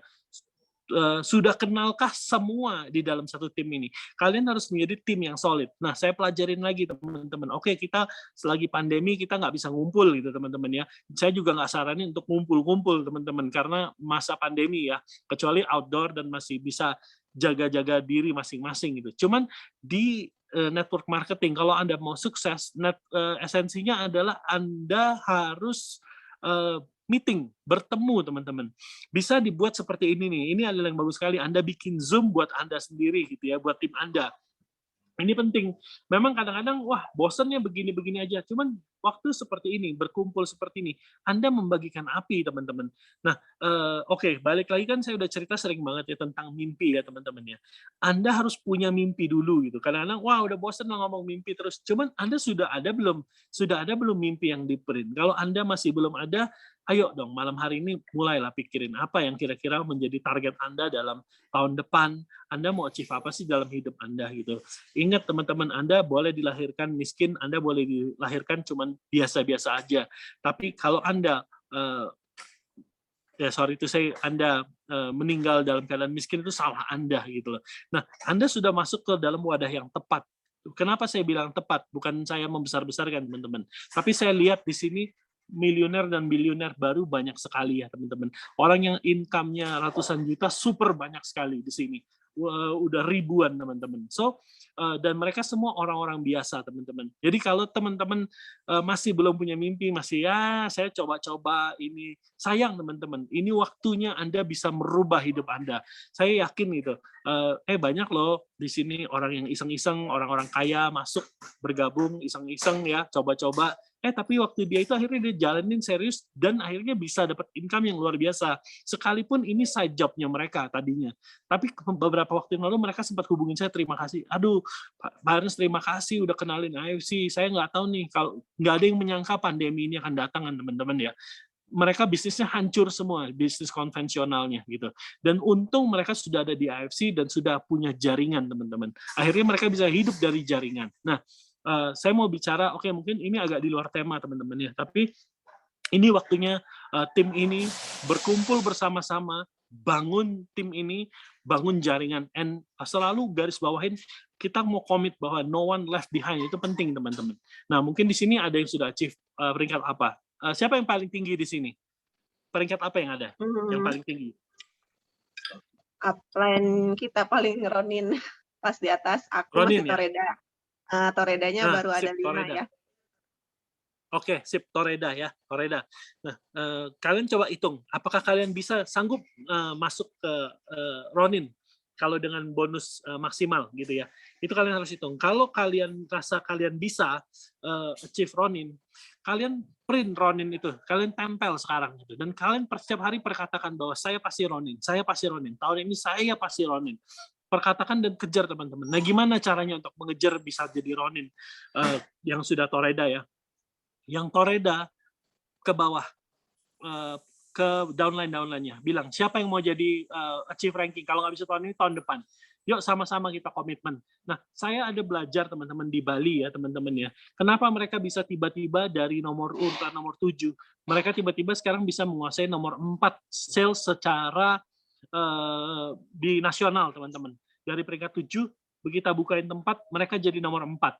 [SPEAKER 2] Sudah kenalkah semua di dalam satu tim ini? Kalian harus menjadi tim yang solid. Nah, saya pelajarin lagi teman-teman. Oke, kita selagi pandemi kita nggak bisa ngumpul gitu teman-teman ya. Saya juga nggak saranin untuk ngumpul-ngumpul teman-teman karena masa pandemi ya. Kecuali outdoor dan masih bisa jaga-jaga diri masing-masing gitu. Cuman di network marketing kalau Anda mau sukses, esensinya adalah Anda harus meeting, bertemu teman-teman. Bisa dibuat seperti ini nih. Ini adalah yang bagus sekali. Anda bikin Zoom buat Anda sendiri gitu ya, buat tim Anda. Ini penting. Memang kadang-kadang bosannya begini-begini aja. Cuman waktu seperti ini, berkumpul seperti ini, Anda membagikan api teman-teman. Nah, oke, balik lagi kan saya udah cerita sering banget ya tentang mimpi ya teman-teman ya. Anda harus punya mimpi dulu gitu. Kadang-kadang udah bosan lah ngomong mimpi terus. Cuman Anda sudah ada belum mimpi yang di-print? Kalau Anda masih belum ada, ayo dong malam hari ini mulailah pikirin apa yang kira-kira menjadi target Anda dalam tahun depan. Anda mau achieve apa sih dalam hidup Anda gitu. Ingat teman-teman, Anda boleh dilahirkan miskin, Anda boleh dilahirkan cuman biasa-biasa aja. Tapi kalau Anda Anda meninggal dalam keadaan miskin itu salah Anda gitu loh. Nah, Anda sudah masuk ke dalam wadah yang tepat. Kenapa saya bilang tepat? Bukan saya membesar-besarkan teman-teman. Tapi saya lihat di sini miliuner dan bilioner baru banyak sekali ya teman-teman. Orang yang income-nya ratusan juta super banyak sekali di sini. udah ribuan teman-teman. So dan mereka semua orang-orang biasa teman-teman. Jadi kalau teman-teman masih belum punya mimpi, masih saya coba-coba ini, sayang teman-teman. Ini waktunya Anda bisa merubah hidup Anda. Saya yakin gitu. Banyak loh di sini orang yang iseng-iseng, orang-orang kaya masuk bergabung iseng-iseng ya, coba-coba. Tapi waktu dia itu akhirnya dia jalanin serius dan akhirnya bisa dapat income yang luar biasa. Sekalipun ini side job-nya mereka tadinya. Tapi beberapa waktu yang lalu mereka sempat hubungin saya, terima kasih. Aduh, Pak Ernest terima kasih udah kenalin AFC. Saya nggak tahu nih, kalau nggak ada yang menyangka pandemi ini akan datang kan teman-teman ya. Mereka bisnisnya hancur semua, bisnis konvensionalnya gitu. Dan untung mereka sudah ada di AFC dan sudah punya jaringan teman-teman. Akhirnya mereka bisa hidup dari jaringan. Nah, saya mau bicara, oke, mungkin ini agak di luar tema teman-teman ya, tapi ini waktunya tim ini berkumpul bersama-sama, bangun tim ini, bangun jaringan, and selalu garis bawahin kita mau komit bahwa no one left behind, itu penting teman-teman. Nah, mungkin di sini ada yang sudah achieve peringkat apa? Siapa yang paling tinggi di sini? Peringkat apa yang ada? Yang paling tinggi?
[SPEAKER 1] Upline kita paling Ronin pas di atas, aku
[SPEAKER 2] Ronin,
[SPEAKER 1] masih Toreda. Toredanya baru ada 5
[SPEAKER 2] Toreda.
[SPEAKER 1] ya.
[SPEAKER 2] Oke, sip, Toreda ya, Toreda. Nah, kalian coba hitung, apakah kalian bisa sanggup masuk ke Ronin kalau dengan bonus maksimal gitu ya. Itu kalian harus hitung. Kalau kalian rasa kalian bisa achieve Ronin, kalian print Ronin itu, kalian tempel sekarang gitu. Dan kalian setiap hari perkatakan bahwa saya pasti Ronin, saya pasti Ronin. Tahun ini saya pasti Ronin. Perkatakan dan kejar teman-teman. Nah, gimana caranya untuk mengejar bisa jadi Ronin yang sudah Toreda ya? Yang Toreda ke bawah, ke downline-nya. Bilang, siapa yang mau jadi achieve ranking? Kalau nggak bisa tahun ini, tahun depan. Yuk sama-sama kita komitmen. Nah, saya ada belajar teman-teman di Bali ya, teman-teman ya. Kenapa mereka bisa tiba-tiba dari nomor urutan nomor 7, mereka tiba-tiba sekarang bisa menguasai nomor 4 sales secara di nasional, teman-teman. Dari peringkat 7, begitu bukain tempat, mereka jadi nomor 4.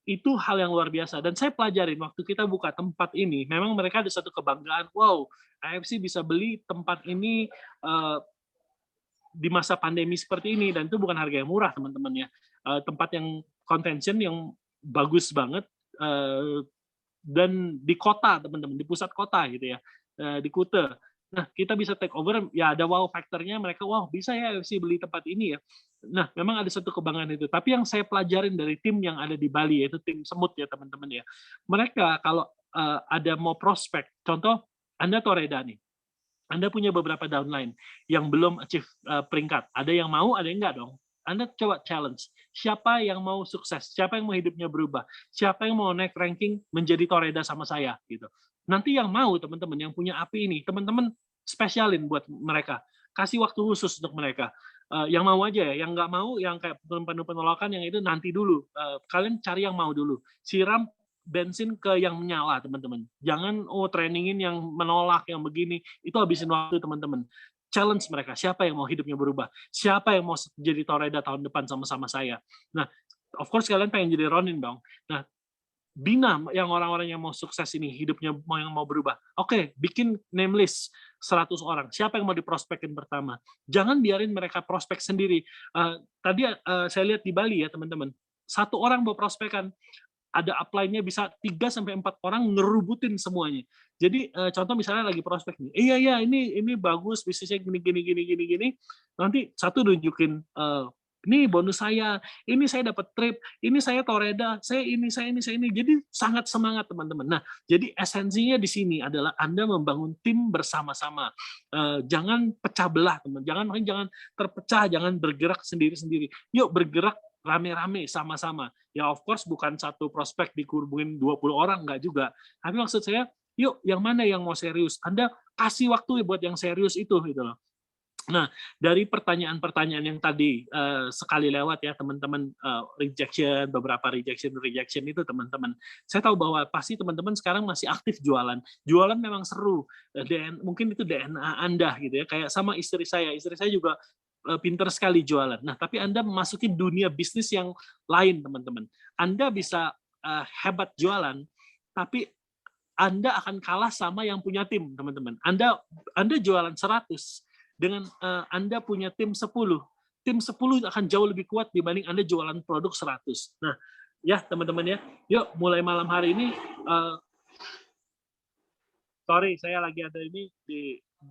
[SPEAKER 2] Itu hal yang luar biasa. Dan saya pelajarin, waktu kita buka tempat ini, memang mereka ada satu kebanggaan, wow, AFC bisa beli tempat ini di masa pandemi seperti ini, dan itu bukan harga yang murah, teman-teman ya. Tempat yang convention yang bagus banget, dan di kota, teman-teman, di pusat kota gitu ya, di Kuta. Nah, kita bisa take over, ya ada wow factor-nya, mereka, wow, bisa ya AFC beli tempat ini ya. Nah, memang ada satu kebanggaan itu. Tapi yang saya pelajarin dari tim yang ada di Bali, yaitu tim semut ya, teman-teman ya. Mereka kalau ada mau prospek, contoh, Anda Toreda nih, Anda punya beberapa downline yang belum achieve peringkat. Ada yang mau, ada yang enggak dong. Anda coba challenge. Siapa yang mau sukses? Siapa yang mau hidupnya berubah? Siapa yang mau naik ranking menjadi Toreda sama saya? Gitu. Nanti yang mau, teman-teman, yang punya api ini, teman-teman spesialin buat mereka. Kasih waktu khusus untuk mereka. Yang mau aja ya. Yang nggak mau, yang kayak penuh penolakan, yang itu nanti dulu. Kalian cari yang mau dulu. Siram bensin ke yang menyala, teman-teman. Jangan, trainingin yang menolak, yang begini. Itu habisin waktu, teman-teman. Challenge mereka. Siapa yang mau hidupnya berubah? Siapa yang mau jadi Toreda tahun depan sama-sama saya? Nah, of course kalian pengen jadi Ronin dong. Nah, bina yang orang-orang yang mau sukses ini, hidupnya yang mau berubah. Oke, bikin name list 100 orang. Siapa yang mau diprospekin pertama? Jangan biarin mereka prospek sendiri. Tadi saya lihat di Bali ya, teman-teman. 1 orang mau prospekan, ada upline-nya bisa 3-4 orang ngerubutin semuanya. Jadi contoh misalnya lagi prospek nih, iya ini bagus bisnisnya gini. Nanti satu nunjukin ini bonus saya, ini saya dapat trip, ini saya Toreda, saya ini. Jadi sangat semangat teman-teman. Nah, jadi esensinya di sini adalah Anda membangun tim bersama-sama. Jangan pecah belah, teman. Jangan terpecah, jangan bergerak sendiri-sendiri. Yuk bergerak rame-rame sama-sama. Ya of course bukan satu prospek dikurbulin 20 orang, enggak juga. Tapi maksud saya, yuk yang mana yang mau serius? Anda kasih waktu buat yang serius itu gitu loh. Nah, dari pertanyaan-pertanyaan yang tadi sekali lewat ya teman-teman, beberapa rejection itu teman-teman. Saya tahu bahwa pasti teman-teman sekarang masih aktif jualan. Jualan memang seru. Mungkin itu DNA Anda gitu ya. Kayak sama istri saya juga pinter sekali jualan. Nah, tapi Anda memasuki dunia bisnis yang lain, teman-teman. Anda bisa hebat jualan, tapi Anda akan kalah sama yang punya tim, teman-teman. Anda jualan 100, dengan Anda punya tim 10, tim 10 akan jauh lebih kuat dibanding Anda jualan produk 100. Nah, ya teman-teman ya, yuk mulai malam hari ini, sorry saya lagi ada ini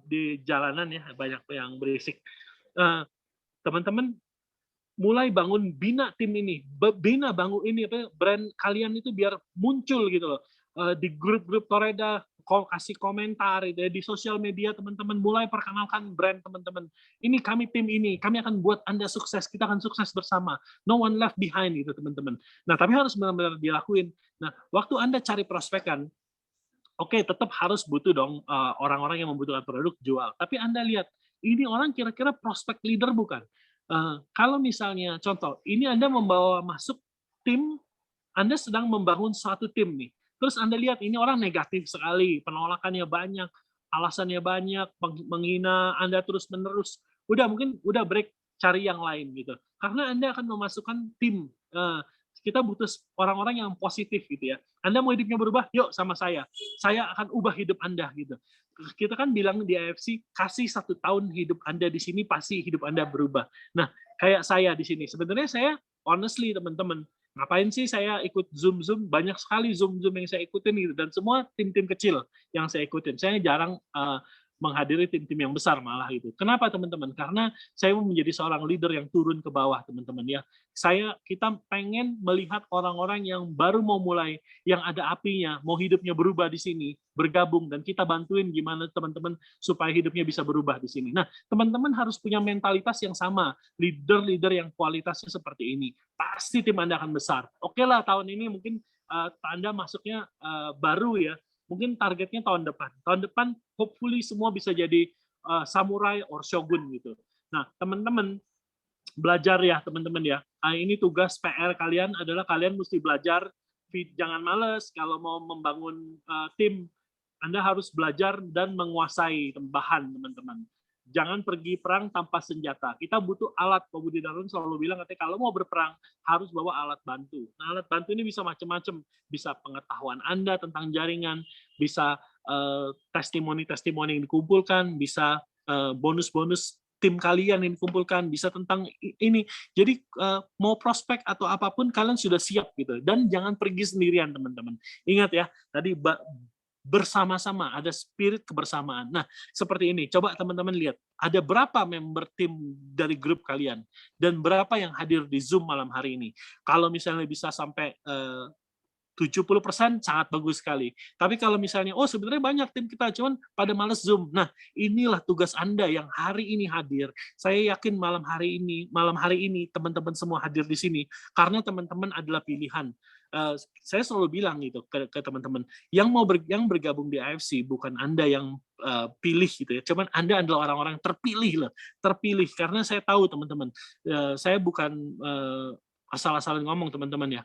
[SPEAKER 2] di jalanan ya, banyak yang berisik. Teman-teman mulai bina tim ini, bangun ini brand kalian itu biar muncul gitu loh. Di grup-grup Toreda, kasih komentar gitu ya, di sosial media teman-teman mulai perkenalkan brand teman-teman. Ini kami tim ini, kami akan buat Anda sukses, kita akan sukses bersama. No one left behind gitu teman-teman. Nah, tapi harus benar-benar dilakuin. Nah, waktu Anda cari prospekan, oke, tetap harus butuh dong orang-orang yang membutuhkan produk jual. Tapi Anda lihat, ini orang kira-kira prospek leader bukan? Kalau misalnya contoh, ini Anda membawa masuk tim, Anda sedang membangun suatu tim nih. Terus Anda lihat ini orang negatif sekali, penolakannya banyak, alasannya banyak, menghina Anda terus-menerus. Udah break, cari yang lain gitu. Karena Anda akan memasukkan tim. Kita butuh orang-orang yang positif gitu ya. Anda mau hidupnya berubah? Yuk sama saya. Saya akan ubah hidup Anda gitu. Kita kan bilang di AFC, kasih 1 tahun hidup Anda di sini, pasti hidup Anda berubah. Nah, kayak saya di sini. Sebenarnya saya, honestly teman-teman, ngapain sih saya ikut Zoom? Banyak sekali Zoom yang saya ikutin gitu. Dan semua tim-tim kecil yang saya ikutin. Saya jarang menghadiri tim-tim yang besar malah gitu. Kenapa teman-teman? Karena saya mau menjadi seorang leader yang turun ke bawah teman-teman ya. Kita pengen melihat orang-orang yang baru mau mulai, yang ada apinya, mau hidupnya berubah di sini, bergabung dan kita bantuin gimana teman-teman supaya hidupnya bisa berubah di sini. Nah, teman-teman harus punya mentalitas yang sama, leader-leader yang kualitasnya seperti ini. Pasti tim Anda akan besar. Oke lah, tahun ini mungkin Anda masuknya baru ya. Mungkin targetnya tahun depan. Tahun depan hopefully semua bisa jadi samurai or shogun gitu. Nah, teman-teman belajar ya, teman-teman ya. Ini tugas PR kalian adalah kalian mesti belajar, jangan males kalau mau membangun tim. Anda harus belajar dan menguasai bahan, teman-teman. Jangan pergi perang tanpa senjata. Kita butuh alat. Pak Budi Darun selalu bilang, katanya kalau mau berperang, harus bawa alat bantu. Nah, alat bantu ini bisa macam-macam. Bisa pengetahuan Anda tentang jaringan, bisa testimoni-testimoni yang dikumpulkan, bisa bonus-bonus tim kalian yang dikumpulkan, bisa tentang ini. Jadi mau prospek atau apapun, kalian sudah siap gitu. Dan jangan pergi sendirian, teman-teman. Ingat ya, tadi bersama-sama, ada spirit kebersamaan. Nah, seperti ini. Coba teman-teman lihat, ada berapa member tim dari grup kalian dan berapa yang hadir di Zoom malam hari ini. Kalau misalnya bisa sampai 70% sangat bagus sekali. Tapi kalau misalnya, sebenarnya banyak tim kita, cuman pada males Zoom. Nah, inilah tugas Anda yang hari ini hadir. Saya yakin malam hari ini teman-teman semua hadir di sini karena teman-teman adalah pilihan. Saya selalu bilang gitu ke teman-teman, yang bergabung di AFC bukan Anda yang pilih gitu ya, cuman Anda adalah orang-orang terpilih karena saya tahu teman-teman, saya bukan asal-asalan ngomong teman-teman ya,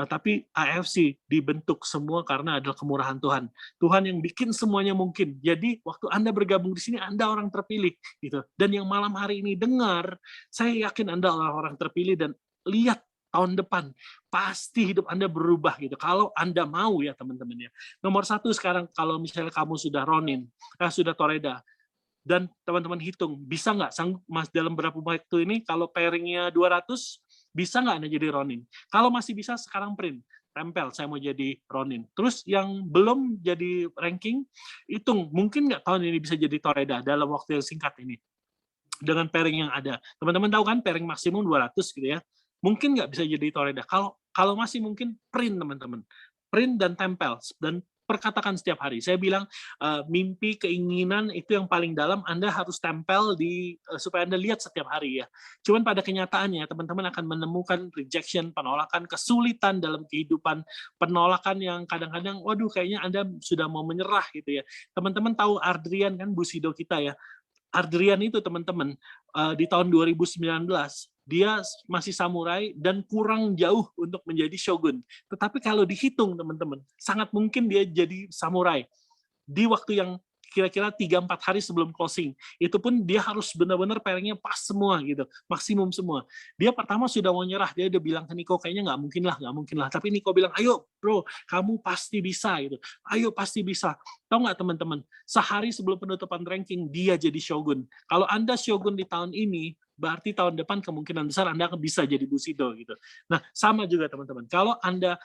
[SPEAKER 2] tapi AFC dibentuk semua karena adalah kemurahan Tuhan. Tuhan yang bikin semuanya mungkin. Jadi waktu Anda bergabung di sini, Anda orang terpilih gitu. Dan yang malam hari ini dengar, saya yakin Anda orang-orang terpilih dan lihat tahun depan pasti hidup Anda berubah gitu. Kalau Anda mau ya teman-teman ya. Nomor 1 sekarang kalau misalnya kamu sudah Ronin, sudah Toreda, dan teman-teman hitung bisa nggak sanggup mas dalam berapa waktu ini kalau pairingnya 200 bisa nggak Anda jadi Ronin? Kalau masih bisa sekarang print tempel saya mau jadi Ronin. Terus yang belum jadi ranking hitung mungkin nggak tahun ini bisa jadi Toreda dalam waktu yang singkat ini dengan pairing yang ada. Teman-teman tahu kan pairing maksimum 200 gitu ya. Mungkin nggak bisa jadi Toreda. Kalau masih mungkin print teman-teman, print dan tempel dan perkatakan setiap hari. Saya bilang mimpi, keinginan itu yang paling dalam Anda harus tempel supaya Anda lihat setiap hari ya. Cuman pada kenyataannya teman-teman akan menemukan rejection, penolakan, kesulitan dalam kehidupan, penolakan yang kadang-kadang waduh kayaknya Anda sudah mau menyerah gitu ya. Teman-teman tahu Adrian kan Busido kita ya. Adrian itu teman-teman di tahun 2019 dia masih samurai dan kurang jauh untuk menjadi shogun. Tetapi kalau dihitung teman-teman, sangat mungkin dia jadi samurai di waktu yang kira-kira 3-4 hari sebelum closing. Itu pun dia harus benar-benar pairingnya pas semua gitu, maksimum semua. Dia pertama sudah mau nyerah, dia udah bilang ke Nico kayaknya nggak mungkin lah. Tapi Nico bilang, ayo bro, kamu pasti bisa gitu. Ayo pasti bisa. Tahu nggak teman-teman, sehari sebelum penutupan ranking dia jadi shogun. Kalau Anda shogun di tahun ini, berarti tahun depan kemungkinan besar Anda akan bisa jadi Bushido gitu. Nah, sama juga teman-teman. Kalau Anda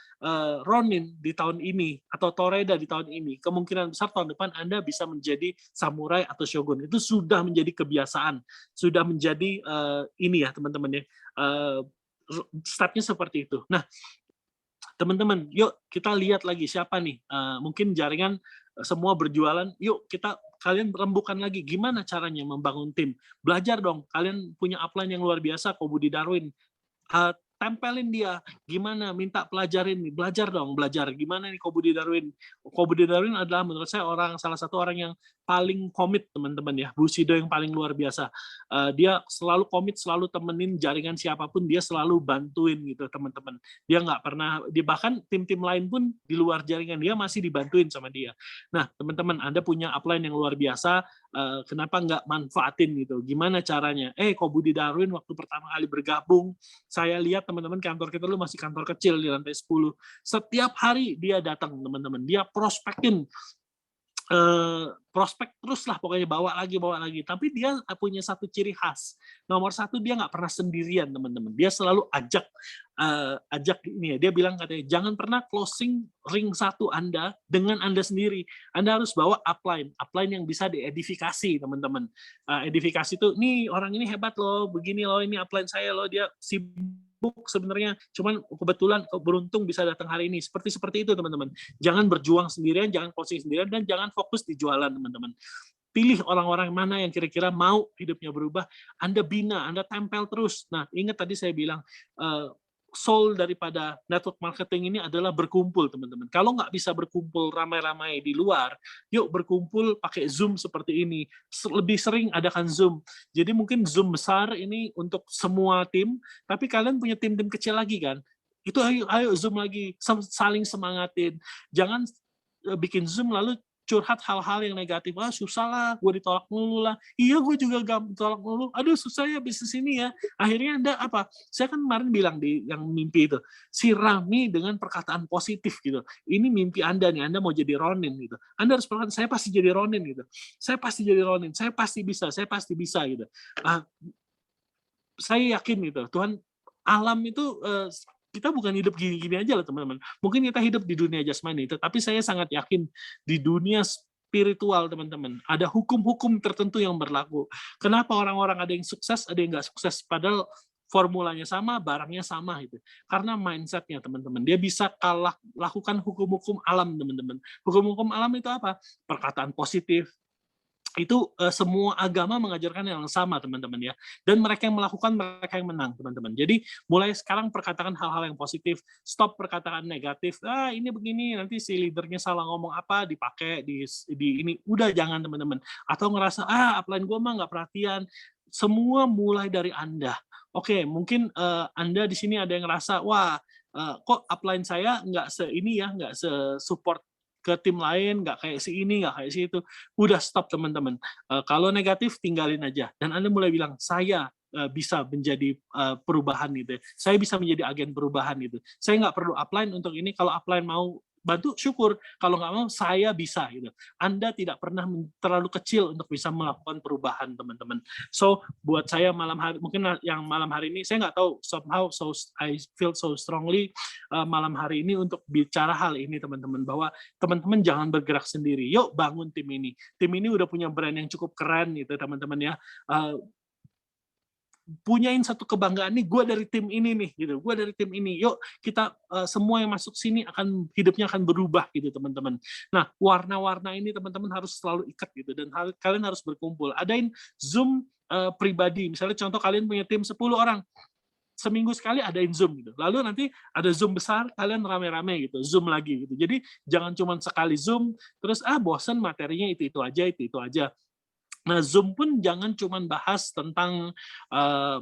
[SPEAKER 2] Ronin di tahun ini atau Toreda di tahun ini, kemungkinan besar tahun depan Anda bisa menjadi samurai atau shogun. Itu sudah menjadi kebiasaan, sudah menjadi ini ya teman-teman ya. Stepnya seperti itu. Nah, teman-teman, yuk kita lihat lagi siapa nih. Mungkin jaringan semua berjualan, yuk kalian rembukan lagi gimana caranya membangun tim. Belajar dong, kalian punya upline yang luar biasa, Kobudi Darwin. Tempelin dia, gimana, minta pelajarin nih, belajar dong, belajar gimana nih Kobudi Darwin. Kobudi Darwin adalah menurut saya salah satu orang yang paling komit teman-teman ya, Bushido yang paling luar biasa. Dia selalu komit, selalu temenin jaringan siapapun, dia selalu bantuin gitu teman-teman. Dia nggak pernah, bahkan tim-tim lain pun di luar jaringan dia masih dibantuin sama dia. Nah teman-teman, Anda punya upline yang luar biasa, kenapa nggak manfaatin gitu? Gimana caranya? Kobudi Darwin waktu pertama kali bergabung, saya lihat teman-teman kantor kita dulu masih kantor kecil di lantai 10. Setiap hari dia datang teman-teman, dia prospekin, prospek terus lah pokoknya, bawa lagi. Tapi dia punya satu ciri khas. Nomor satu, dia nggak pernah sendirian teman-teman. Dia selalu ajak ini ya. Dia bilang katanya jangan pernah closing ring satu Anda dengan Anda sendiri. Anda harus bawa upline yang bisa diedifikasi teman-teman. Edifikasi itu, nih orang ini hebat loh, begini loh, ini upline saya loh, dia sibuk sebenarnya, cuman kebetulan beruntung bisa datang hari ini. Seperti itu teman-teman. Jangan berjuang sendirian, jangan closing sendirian, dan jangan fokus di jualan teman-teman. Pilih orang-orang mana yang kira-kira mau hidupnya berubah, Anda bina, Anda tempel terus. Nah, ingat tadi saya bilang, soul daripada network marketing ini adalah berkumpul teman-teman. Kalau nggak bisa berkumpul ramai-ramai di luar, yuk berkumpul pakai Zoom seperti ini. Lebih sering adakan Zoom. Jadi mungkin Zoom besar ini untuk semua tim, tapi kalian punya tim-tim kecil lagi kan? Itu ayo Zoom lagi, saling semangatin. Jangan bikin Zoom lalu curhat hal-hal yang negatif. Susah lah, gue ditolak mulu lah. Iya, gue juga gak ditolak mulu. Aduh, susah ya bisnis ini ya. Akhirnya Anda apa? Saya kan kemarin bilang di yang mimpi itu, sirami dengan perkataan positif gitu. Ini mimpi Anda nih, Anda mau jadi Ronin gitu. Anda harus berkata, saya pasti jadi Ronin gitu. Saya pasti jadi Ronin, saya pasti bisa gitu. Saya yakin gitu, Tuhan, alam itu kita bukan hidup gini-gini aja lah teman-teman. Mungkin kita hidup di dunia jasmani, tetapi saya sangat yakin di dunia spiritual teman-teman, ada hukum-hukum tertentu yang berlaku. Kenapa orang-orang ada yang sukses, ada yang nggak sukses, padahal formulanya sama, barangnya sama gitu. Karena mindsetnya teman-teman, dia bisa lakukan hukum-hukum alam teman-teman. Hukum-hukum alam itu apa? Perkataan positif. Itu semua agama mengajarkan yang sama teman-teman ya, dan mereka yang melakukan, mereka yang menang teman-teman. Jadi mulai sekarang perkatakan hal-hal yang positif, stop perkataan negatif. Ini begini, nanti si leadernya salah ngomong apa dipakai di ini, udah jangan teman-teman. Atau ngerasa upline gue mah nggak perhatian. Semua mulai dari Anda. Oke, mungkin Anda di sini ada yang ngerasa kok upline saya nggak nggak se-support ke tim lain, nggak kayak si ini, nggak kayak si itu. Udah stop teman-teman. Kalau negatif tinggalin aja. Dan Anda mulai bilang, saya bisa menjadi perubahan gitu. Saya bisa menjadi agen perubahan gitu. Saya nggak perlu upline untuk ini. Kalau upline mau bantu, syukur. Kalau nggak mau, saya bisa gitu. Anda tidak pernah terlalu kecil untuk bisa melakukan perubahan teman-teman. So buat saya malam hari, mungkin yang malam hari ini saya nggak tahu, somehow I feel so strongly malam hari ini untuk bicara hal ini teman-teman, bahwa teman-teman jangan bergerak sendiri. Yuk bangun tim ini. Tim ini udah punya brand yang cukup keren gitu teman-teman ya. Punyain satu kebanggaan nih, gue dari tim ini nih gitu, gue dari tim ini, yuk kita semua yang masuk sini hidupnya akan berubah gitu teman-teman. Nah warna-warna ini teman-teman harus selalu ikat gitu, dan kalian harus berkumpul. Adain Zoom pribadi, misalnya contoh kalian punya tim 10 orang, seminggu sekali adain Zoom gitu. Lalu nanti ada Zoom besar, kalian rame-rame gitu, Zoom lagi gitu. Jadi jangan cuma sekali Zoom terus bosen materinya itu aja. Nah, Zoom pun jangan cuma bahas tentang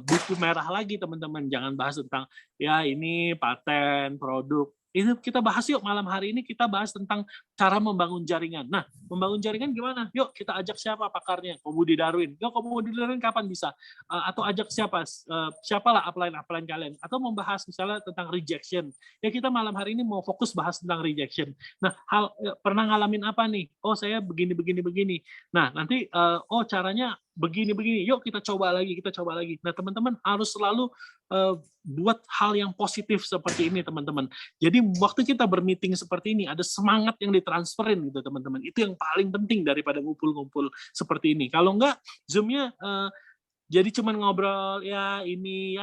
[SPEAKER 2] buku merah lagi, teman-teman. Jangan bahas tentang, ya ini paten, produk. Itu kita bahas yuk malam hari ini, kita bahas tentang cara membangun jaringan. Nah, membangun jaringan gimana? Yuk kita ajak siapa pakarnya? Kobudi Darwin. Yuk Kobudi Darwin kapan bisa? Atau ajak siapalah upline kalian. Atau membahas misalnya tentang rejection. Ya kita malam hari ini mau fokus bahas tentang rejection. Nah, pernah ngalamin apa nih? Saya begini. Nah, nanti caranya begini, yuk kita coba lagi. Nah, teman-teman harus selalu buat hal yang positif seperti ini, teman-teman. Jadi waktu kita bermeeting seperti ini, ada semangat yang ditransferin gitu, teman-teman. Itu yang paling penting daripada ngumpul-ngumpul seperti ini. Kalau enggak, Zoom-nya jadi cuman ngobrol ya ini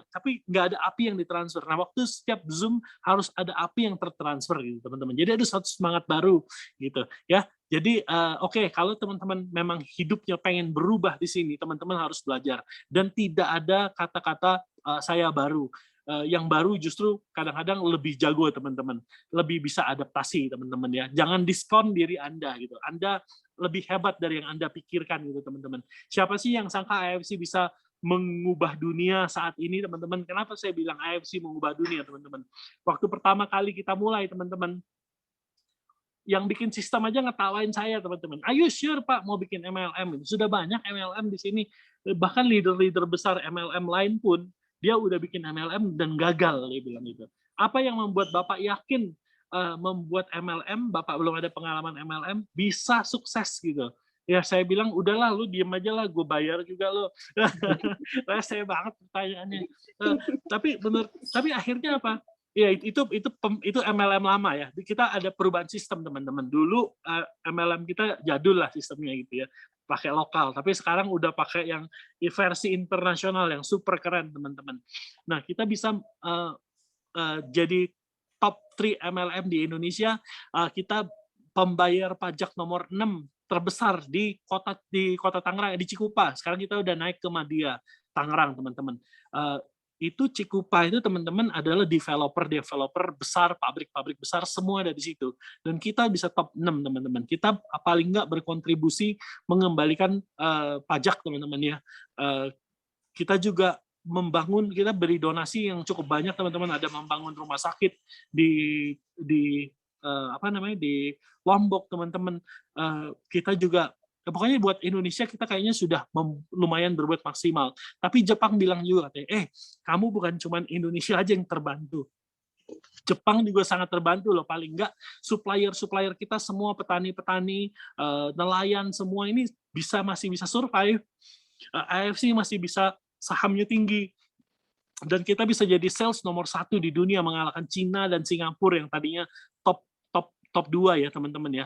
[SPEAKER 2] tapi nggak ada api yang ditransfer. Nah, waktu setiap Zoom harus ada api yang tertransfer gitu, teman-teman. Jadi ada satu semangat baru gitu ya. Jadi oke, kalau teman-teman memang hidupnya pengen berubah di sini, teman-teman harus belajar dan tidak ada kata-kata saya baru. Yang baru justru kadang-kadang lebih jago, teman-teman. Lebih bisa adaptasi, teman-teman ya. Jangan diskon diri Anda gitu. Anda lebih hebat dari yang Anda pikirkan gitu, teman-teman. Siapa sih yang sangka AFC bisa mengubah dunia saat ini, teman-teman? Kenapa saya bilang AFC mengubah dunia, teman-teman? Waktu pertama kali kita mulai, teman-teman, yang bikin sistem aja ngetawain saya, teman-teman. Are you sure, Pak, mau bikin MLM? Sudah banyak MLM di sini. Bahkan leader-leader besar MLM lain pun, dia udah bikin MLM dan gagal, dia bilang gitu. Apa yang membuat Bapak yakin membuat MLM, Bapak belum ada pengalaman MLM, bisa sukses gitu? Ya saya bilang, udahlah lu diem aja lah, gue bayar juga lo. Rese banget pertanyaannya. Tapi akhirnya apa? Ya itu MLM lama ya. Kita ada perubahan sistem, teman-teman. Dulu MLM kita jadul lah sistemnya gitu ya, pakai lokal. Tapi sekarang udah pakai yang versi internasional yang super keren, teman-teman. Nah, kita bisa jadi top 3 MLM di Indonesia. Kita pembayar pajak nomor 6 terbesar di kota Tangerang, di Cikupa. Sekarang kita udah naik ke Madia, Tangerang, teman-teman. Itu Cikupa itu, teman-teman, adalah developer besar, pabrik-pabrik besar, semua ada di situ. Dan kita bisa top 6, teman-teman. Kita paling nggak berkontribusi mengembalikan pajak, teman-teman ya. Kita juga kita beri donasi yang cukup banyak, teman-teman. Ada membangun rumah sakit di Lombok, teman-teman. Kita juga pokoknya buat Indonesia kita kayaknya sudah lumayan berbuat maksimal. Tapi Jepang bilang juga, kamu bukan cuma Indonesia aja yang terbantu. Jepang juga sangat terbantu loh, paling nggak supplier kita semua, petani-petani, nelayan, semua ini masih bisa survive. AFC masih bisa sahamnya tinggi. Dan kita bisa jadi sales nomor 1 di dunia, mengalahkan Cina dan Singapura yang tadinya top 2 ya, teman-teman ya,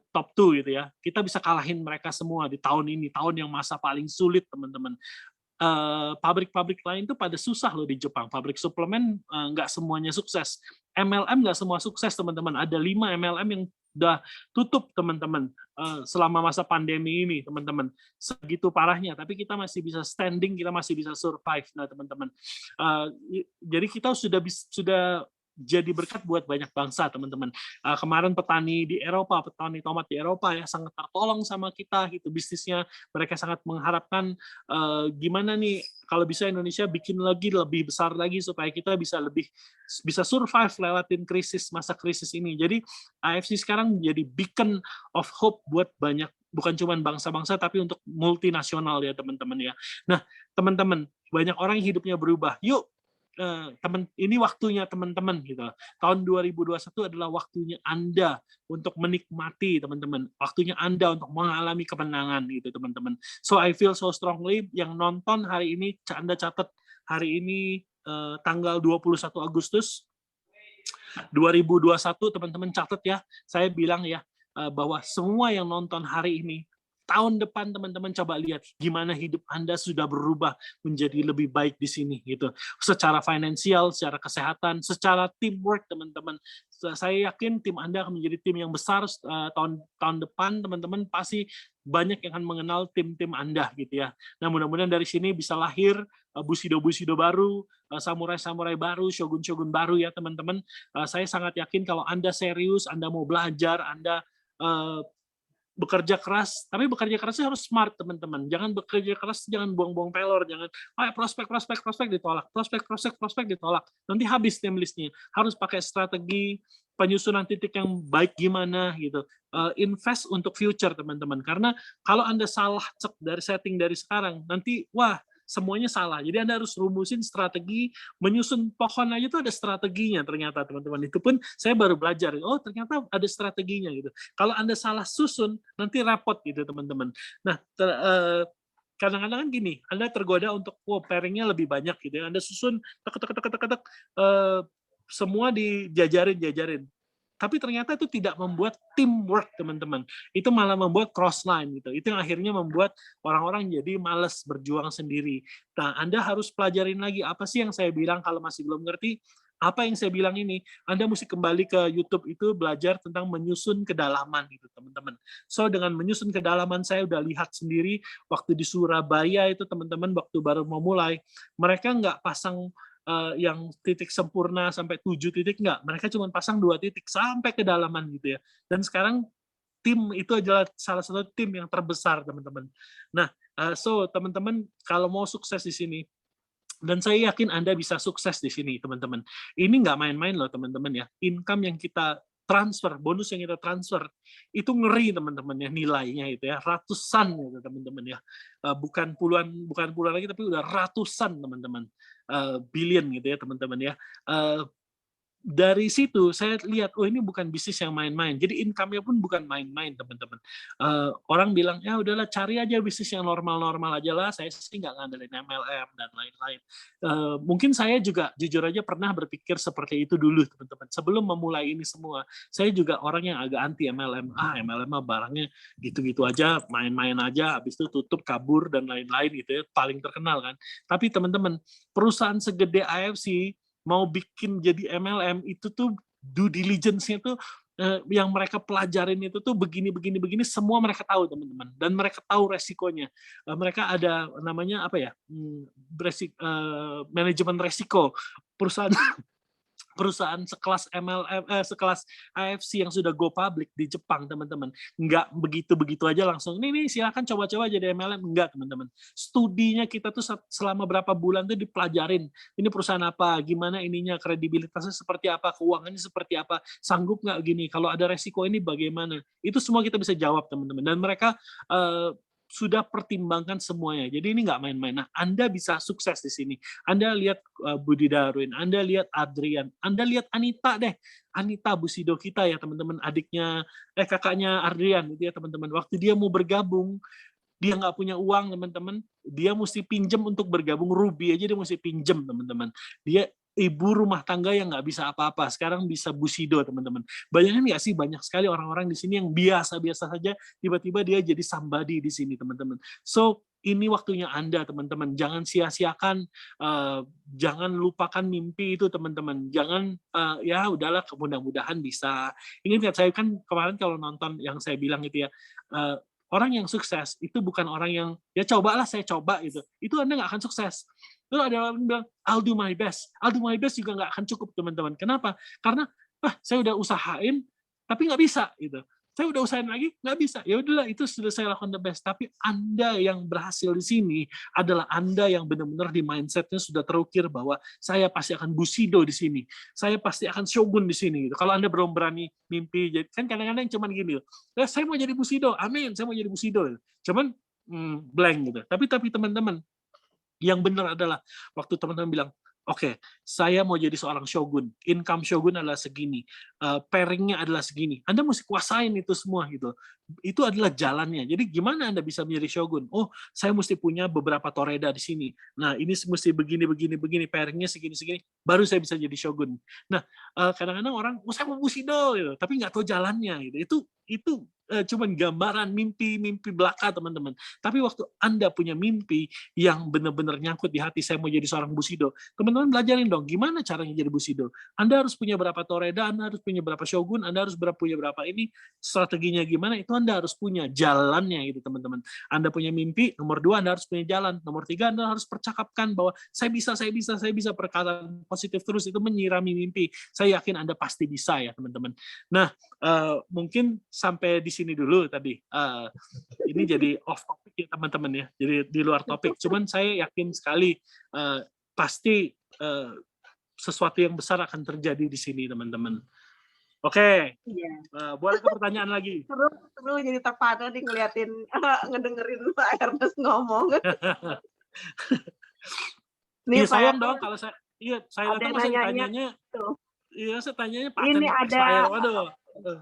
[SPEAKER 2] top 2 gitu ya. Kita bisa kalahin mereka semua di tahun ini, tahun yang masa paling sulit, teman-teman. Pabrik-pabrik lain tuh pada susah loh di Jepang. Pabrik suplemen nggak semuanya sukses. MLM nggak semua sukses, teman-teman. Ada 5 MLM yang udah tutup, teman-teman, selama masa pandemi ini, teman-teman. Segitu parahnya, tapi kita masih bisa standing, kita masih bisa survive. Nah, teman-teman, jadi kita sudah jadi berkat buat banyak bangsa, teman-teman. Kemarin petani di Eropa, petani tomat di Eropa ya sangat tertolong sama kita gitu bisnisnya. Mereka sangat mengharapkan gimana nih kalau bisa Indonesia bikin lagi lebih besar lagi supaya kita bisa survive lewatin masa krisis ini. Jadi AFC sekarang jadi beacon of hope buat banyak, bukan cuma bangsa-bangsa tapi untuk multinasional ya, teman-teman ya. Nah, teman-teman, banyak orang yang hidupnya berubah. Yuk, ini waktunya teman-teman gitu. Tahun 2021 adalah waktunya Anda untuk menikmati, teman-teman. Waktunya Anda untuk mengalami kemenangan gitu, teman-teman. So I feel so strongly, yang nonton hari ini Anda catat, hari ini tanggal 21 Agustus 2021, teman-teman catat ya. Saya bilang ya bahwa semua yang nonton hari ini, tahun depan teman-teman coba lihat gimana hidup Anda sudah berubah menjadi lebih baik di sini gitu. Secara finansial, secara kesehatan, secara teamwork, teman-teman. Saya yakin tim Anda akan menjadi tim yang besar tahun depan, teman-teman pasti banyak yang akan mengenal tim-tim Anda gitu ya. Nah, mudah-mudahan dari sini bisa lahir busido-busido baru, samurai-samurai baru, shogun-shogun baru ya, teman-teman. Saya sangat yakin kalau Anda serius, Anda mau belajar, Anda bekerja keras, tapi bekerja kerasnya harus smart, teman-teman. Jangan bekerja keras, jangan buang-buang pelor, jangan prospek ditolak, prospek ditolak. Nanti habis tim listnya. Harus pakai strategi penyusunan titik yang baik gimana gitu. Invest untuk future, teman-teman. Karena kalau Anda salah cek dari setting dari sekarang, nanti semuanya salah. Jadi Anda harus rumusin strategi, menyusun pohon aja tuh ada strateginya ternyata teman-teman. Itu pun saya baru belajar, oh ternyata ada strateginya gitu. Kalau Anda salah susun, nanti repot gitu teman-teman. Nah, kadang-kadang kan gini, Anda tergoda untuk pairing-nya lebih banyak gitu ya. Anda susun tek, semua dijajarin. Tapi ternyata itu tidak membuat teamwork, teman-teman. Itu malah membuat cross line gitu. Itu yang akhirnya membuat orang-orang jadi malas berjuang sendiri. Nah, Anda harus pelajarin lagi apa sih yang saya bilang kalau masih belum ngerti. Apa yang saya bilang ini, Anda mesti kembali ke YouTube itu belajar tentang menyusun kedalaman gitu, teman-teman. So dengan menyusun kedalaman saya udah lihat sendiri waktu di Surabaya itu teman-teman waktu baru mau mulai, mereka nggak pasang yang titik sempurna sampai 7 titik enggak, mereka cuma pasang 2 titik sampai kedalaman gitu ya. Dan sekarang tim itu adalah salah satu tim yang terbesar teman-teman. Nah, so teman-teman kalau mau sukses di sini, dan saya yakin Anda bisa sukses di sini teman-teman. Ini nggak main-main loh teman-teman ya. Income yang kita transfer, bonus yang kita transfer, itu ngeri teman-teman ya nilainya itu ya, ratusan gitu teman-teman ya. Bukan puluhan lagi tapi udah ratusan teman-teman. Billion gitu ya teman-teman ya. Dari situ saya lihat, oh ini bukan bisnis yang main-main. Jadi income-nya pun bukan main-main, teman-teman. Orang bilang, ya udahlah cari aja bisnis yang normal-normal aja lah. Saya sih nggak ngandelin MLM dan lain-lain. Mungkin saya juga jujur aja pernah berpikir seperti itu dulu, teman-teman. Sebelum memulai ini semua, saya juga orang yang agak anti MLM. MLM mah barangnya gitu-gitu aja, main-main aja, habis itu tutup, kabur dan lain-lain gitu ya. Paling terkenal kan. Tapi teman-teman, perusahaan segede AFC mau bikin jadi MLM itu tuh due diligence-nya tuh yang mereka pelajarin itu tuh begini semua mereka tahu teman-teman, dan mereka tahu resikonya. Mereka ada namanya apa ya, manajemen resiko perusahaan. Perusahaan sekelas MLM, sekelas AFC yang sudah go public di Jepang, teman-teman. Nggak begitu-begitu aja langsung, nih silakan coba-coba jadi MLM. Enggak, teman-teman. Studinya kita tuh selama berapa bulan tuh dipelajarin. Ini perusahaan apa, gimana ininya, kredibilitasnya seperti apa, keuangannya seperti apa, sanggup nggak gini, kalau ada resiko ini bagaimana. Itu semua kita bisa jawab, teman-teman. Dan mereka sudah pertimbangkan semuanya. Jadi ini nggak main-main. Nah, Anda bisa sukses di sini. Anda lihat Budi Darwin, Anda lihat Adrian, Anda lihat Anita deh. Anita Busido kita ya teman-teman, kakaknya Adrian gitu ya teman-teman. Waktu dia mau bergabung, dia nggak punya uang teman-teman, dia mesti pinjem untuk bergabung, Ruby aja dia mesti pinjem teman-teman. Dia ibu rumah tangga yang nggak bisa apa-apa, sekarang bisa Busido teman-teman. Bayangin nggak sih banyak sekali orang-orang di sini yang biasa-biasa saja, tiba-tiba dia jadi somebody di sini teman-teman. So ini waktunya Anda teman-teman, jangan sia-siakan, jangan lupakan mimpi itu teman-teman. Jangan ya udahlah, mudah-mudahan bisa. Ingat saya kan kemarin kalau nonton yang saya bilang itu ya, orang yang sukses itu bukan orang yang ya cobalah saya coba gitu. Itu Anda nggak akan sukses. Terus ada orang yang bilang I'll do my best. I'll do my best juga nggak akan cukup teman-teman. Kenapa? Karena saya udah usahain tapi nggak bisa gitu. Saya udah usahain lagi nggak bisa. Ya udahlah itu sudah saya lakukan the best. Tapi Anda yang berhasil di sini adalah Anda yang benar-benar di mindsetnya sudah terukir bahwa saya pasti akan Busido di sini. Saya pasti akan Shogun di sini. Gitu. Kalau Anda belum berani mimpi, jadi kan kadang-kadang cuman gini, saya mau jadi Busido, amin, saya mau jadi Busido. Cuman blank gitu. Tapi teman-teman, yang benar adalah waktu teman-teman bilang, oke, saya mau jadi seorang shogun, income shogun adalah segini, pairing-nya adalah segini. Anda mesti kuasain itu semua gitu. Itu adalah jalannya. Jadi gimana Anda bisa menjadi shogun? Oh, saya mesti punya beberapa toreda di sini. Nah, ini mesti begini, pairing-nya segini, baru saya bisa jadi shogun. Nah, kadang-kadang orang, saya mau Busido, gitu, tapi nggak tahu jalannya. Gitu. Itu cuman gambaran mimpi belaka teman-teman. Tapi waktu Anda punya mimpi yang benar-benar nyangkut di hati, saya mau jadi seorang Busido, teman-teman belajarin dong gimana caranya jadi Busido. Anda harus punya berapa toreda, Anda harus punya berapa shogun, Anda harus punya berapa ini, strateginya gimana, itu Anda harus punya jalannya gitu teman-teman. Anda punya mimpi, nomor 2 Anda harus punya jalan, nomor 3 Anda harus percakapkan bahwa saya bisa, perkataan positif terus itu menyirami mimpi. Saya yakin Anda pasti bisa ya teman-teman. Nah, mungkin sampai di sini dulu tadi. Ini jadi off topic ya teman-teman ya. Jadi di luar topik. Cuman saya yakin sekali pasti sesuatu yang besar akan terjadi di sini teman-teman. Oke. Iya. Boleh ke pertanyaan lagi.
[SPEAKER 1] Seru jadi terpana nih ngeliatin, ngedengerin Pak Ernest ngomong. Nih
[SPEAKER 2] Iya
[SPEAKER 1] Pak
[SPEAKER 2] sayang
[SPEAKER 1] Ernest,
[SPEAKER 2] dong kalau saya
[SPEAKER 1] ada
[SPEAKER 2] datang
[SPEAKER 1] yang
[SPEAKER 2] masa
[SPEAKER 1] nanyanya
[SPEAKER 2] ditanyanya,
[SPEAKER 1] tuh.
[SPEAKER 2] iya saya tanyanya
[SPEAKER 1] Ini
[SPEAKER 2] paten expire,
[SPEAKER 1] ada
[SPEAKER 2] waduh.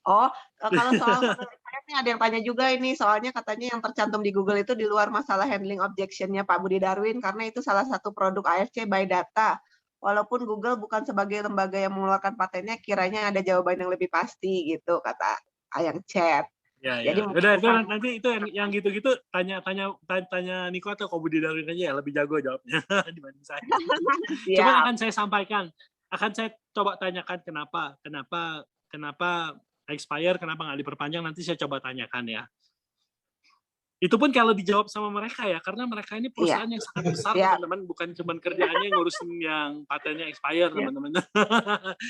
[SPEAKER 1] Oh, kalau soal model expired nih ada yang tanya juga ini, soalnya katanya yang tercantum di Google itu di luar masalah handling objection-nya Pak Budi Darwin, karena itu salah satu produk AFC by data. Walaupun Google bukan sebagai lembaga yang mengeluarkan patennya, kiranya ada jawaban yang lebih pasti gitu, kata yang chat.
[SPEAKER 2] Ya,
[SPEAKER 1] Jadi
[SPEAKER 2] ya.
[SPEAKER 1] mungkin
[SPEAKER 2] Udah itu
[SPEAKER 1] bukan
[SPEAKER 2] nanti itu yang gitu-gitu tanya Niko atau Ko Budi Darwin aja ya, lebih jago jawabnya dibanding saya. Cuman
[SPEAKER 1] siap.
[SPEAKER 2] akan saya sampaikan, akan saya coba tanyakan kenapa expire, kenapa nggak diperpanjang, nanti saya coba tanyakan ya. Itu pun kalau dijawab sama mereka ya, karena mereka ini
[SPEAKER 1] Iya,
[SPEAKER 2] perusahaan yang sangat besar
[SPEAKER 1] siap.
[SPEAKER 2] teman-teman, bukan cuma kerjaannya ngurusin yang patennya expire
[SPEAKER 1] Siap,
[SPEAKER 2] teman-teman.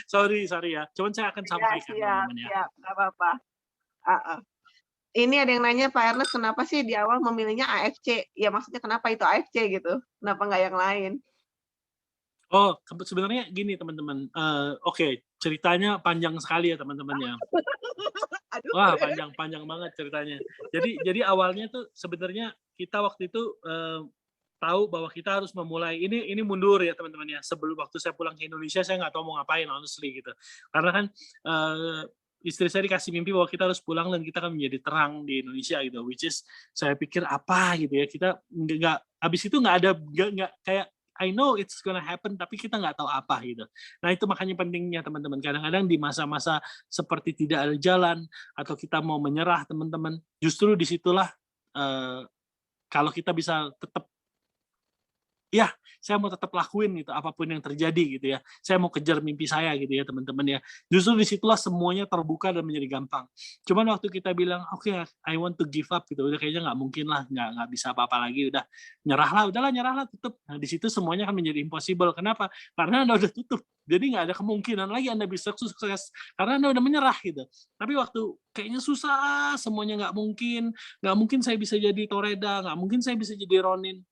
[SPEAKER 2] sorry ya. Cuman saya akan sampaikan
[SPEAKER 1] siap,
[SPEAKER 2] teman-teman ya.
[SPEAKER 1] siap, nggak apa-apa. Heeh. Ini ada yang nanya, Pak Ernest, kenapa sih di awal memilihnya AFC? Ya maksudnya kenapa itu AFC gitu? Kenapa nggak yang lain?
[SPEAKER 2] Oh, sebenarnya gini teman-teman, oke, ceritanya panjang sekali ya teman-teman ya.
[SPEAKER 1] Aduh.
[SPEAKER 2] Wah, panjang banget ceritanya. Jadi awalnya tuh sebenarnya kita waktu itu, tahu bahwa kita harus memulai ini mundur ya teman-teman ya, sebelum waktu saya pulang ke Indonesia saya nggak tahu mau ngapain honestly gitu. Karena kan, istri saya dikasih mimpi bahwa kita harus pulang dan kita akan menjadi terang di Indonesia gitu, which is saya pikir apa gitu ya, kita nggak habis itu nggak kayak I know it's gonna happen, tapi kita nggak tahu apa gitu. Nah itu makanya pentingnya teman-teman. Kadang-kadang di masa-masa seperti tidak ada jalan atau kita mau menyerah teman-teman, justru disitulah kalau kita bisa tetap ya, saya mau tetap lakuin gitu, apapun yang terjadi gitu ya. Saya mau kejar mimpi saya gitu ya teman-teman ya. Justru disitulah semuanya terbuka dan menjadi gampang. Cuman waktu kita bilang, oke, I want to give up gitu, udah kayaknya nggak mungkin lah, nggak bisa apa-apa lagi, udah nyerahlah, tutup. Nah di situ semuanya akan menjadi impossible. Kenapa? Karena Anda udah tutup. Jadi nggak ada kemungkinan lagi Anda bisa sukses karena Anda udah menyerah gitu. Tapi waktu kayaknya susah, semuanya nggak mungkin saya bisa jadi Toreda, nggak mungkin saya bisa jadi Ronin.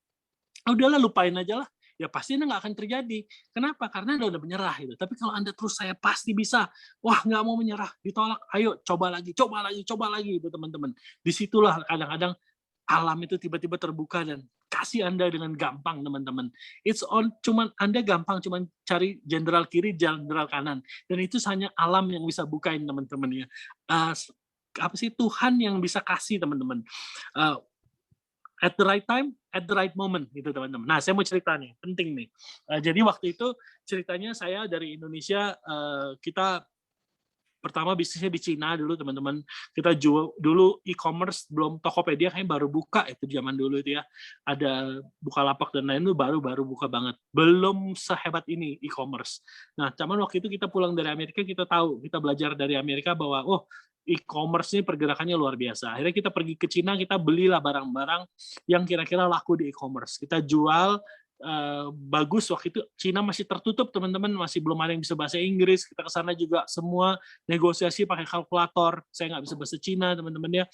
[SPEAKER 2] Udahlah lupain aja lah, ya pasti Anda nggak akan terjadi. Kenapa? Karena Anda udah menyerah gitu. Tapi kalau Anda terus saya pasti bisa, wah nggak mau menyerah, ditolak, ayo coba lagi gitu teman-teman. Disitulah kadang-kadang alam itu tiba-tiba terbuka dan kasih Anda dengan gampang teman-teman. Cuman Anda gampang cuman cari jenderal kiri, jenderal kanan, dan itu hanya alam yang bisa bukain teman-teman ya. Apa sih Tuhan yang bisa kasih teman-teman. At the right time, at the right moment gitu teman-teman. Nah saya mau cerita nih, penting nih. Jadi waktu itu ceritanya saya dari Indonesia, kita pertama bisnisnya di Cina dulu teman-teman. Kita jual dulu e-commerce, belum Tokopedia kayaknya baru buka itu zaman dulu itu ya. Ada Bukalapak dan lain itu baru buka banget. Belum sehebat ini e-commerce. Nah, cuman waktu itu kita pulang dari Amerika, kita tahu, kita belajar dari Amerika bahwa e-commerce ini pergerakannya luar biasa. Akhirnya kita pergi ke Cina, kita belilah barang-barang yang kira-kira laku di e-commerce. Kita jual bagus. Waktu itu Cina masih tertutup teman-teman, masih belum ada yang bisa bahasa Inggris. Kita ke sana juga semua negosiasi pakai kalkulator. Saya nggak bisa bahasa Cina teman-teman ya.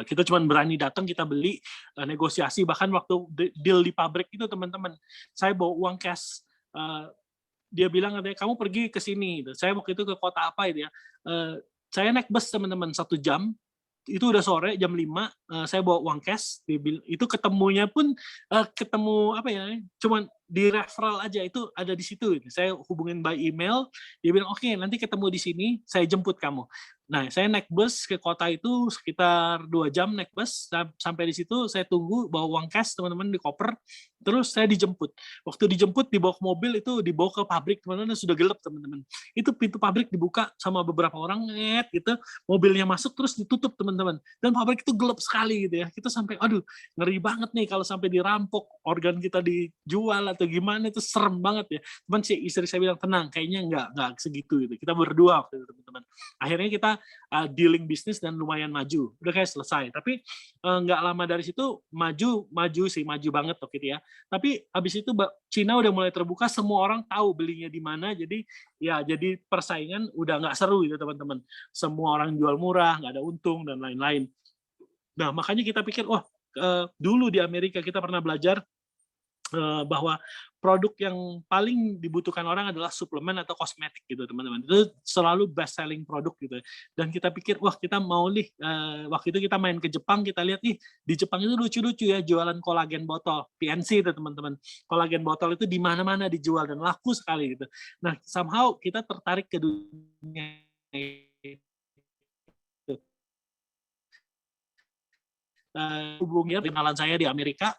[SPEAKER 2] Kita cuma berani datang, kita beli, negosiasi. Bahkan waktu deal di pabrik itu teman-teman, saya bawa uang cash. Dia bilang katanya kamu pergi ke sini. Saya waktu itu ke kota apa itu ya. Saya naik bus teman-teman 1 jam. Itu udah sore jam 5, saya bawa uang cash, itu ketemunya pun ketemu apa ya, cuman di referral aja, itu ada di situ. Saya hubungin by email, dia bilang oke, nanti ketemu di sini, saya jemput kamu. Nah, saya naik bus ke kota itu sekitar 2 jam naik bus, sampai di situ saya tunggu bawa uang cash teman-teman di koper, terus saya dijemput. Waktu dijemput dibawa ke mobil itu dibawa ke pabrik teman-teman, sudah gelap teman-teman. Itu pintu pabrik dibuka sama beberapa orang gitu, mobilnya masuk terus ditutup teman-teman. Dan pabrik itu gelap sekali gitu ya. Kita sampai aduh, ngeri banget nih kalau sampai dirampok, organ kita dijual atau gimana, itu serem banget ya. Cuman si istri saya bilang tenang, kayaknya enggak segitu gitu. Kita berdua waktu itu teman-teman. Akhirnya kita dealing bisnis dan lumayan maju. Udah kayak selesai. Tapi nggak lama dari situ maju banget tuh gitu ya. Tapi habis itu Cina udah mulai terbuka, semua orang tahu belinya di mana, jadi persaingan udah nggak seru gitu teman-teman. Semua orang jual murah, nggak ada untung dan lain-lain. Nah makanya kita pikir, dulu di Amerika kita pernah belajar bahwa produk yang paling dibutuhkan orang adalah suplemen atau kosmetik gitu teman-teman. Itu selalu best selling produk gitu. Dan kita pikir wah kita mau nih waktu itu kita main ke Jepang, kita lihat di Jepang itu lucu-lucu ya jualan kolagen botol, PNC itu teman-teman. Kolagen botol itu di mana-mana dijual dan laku sekali gitu. Nah, somehow kita tertarik ke dunia hubungi kenalan saya di Amerika,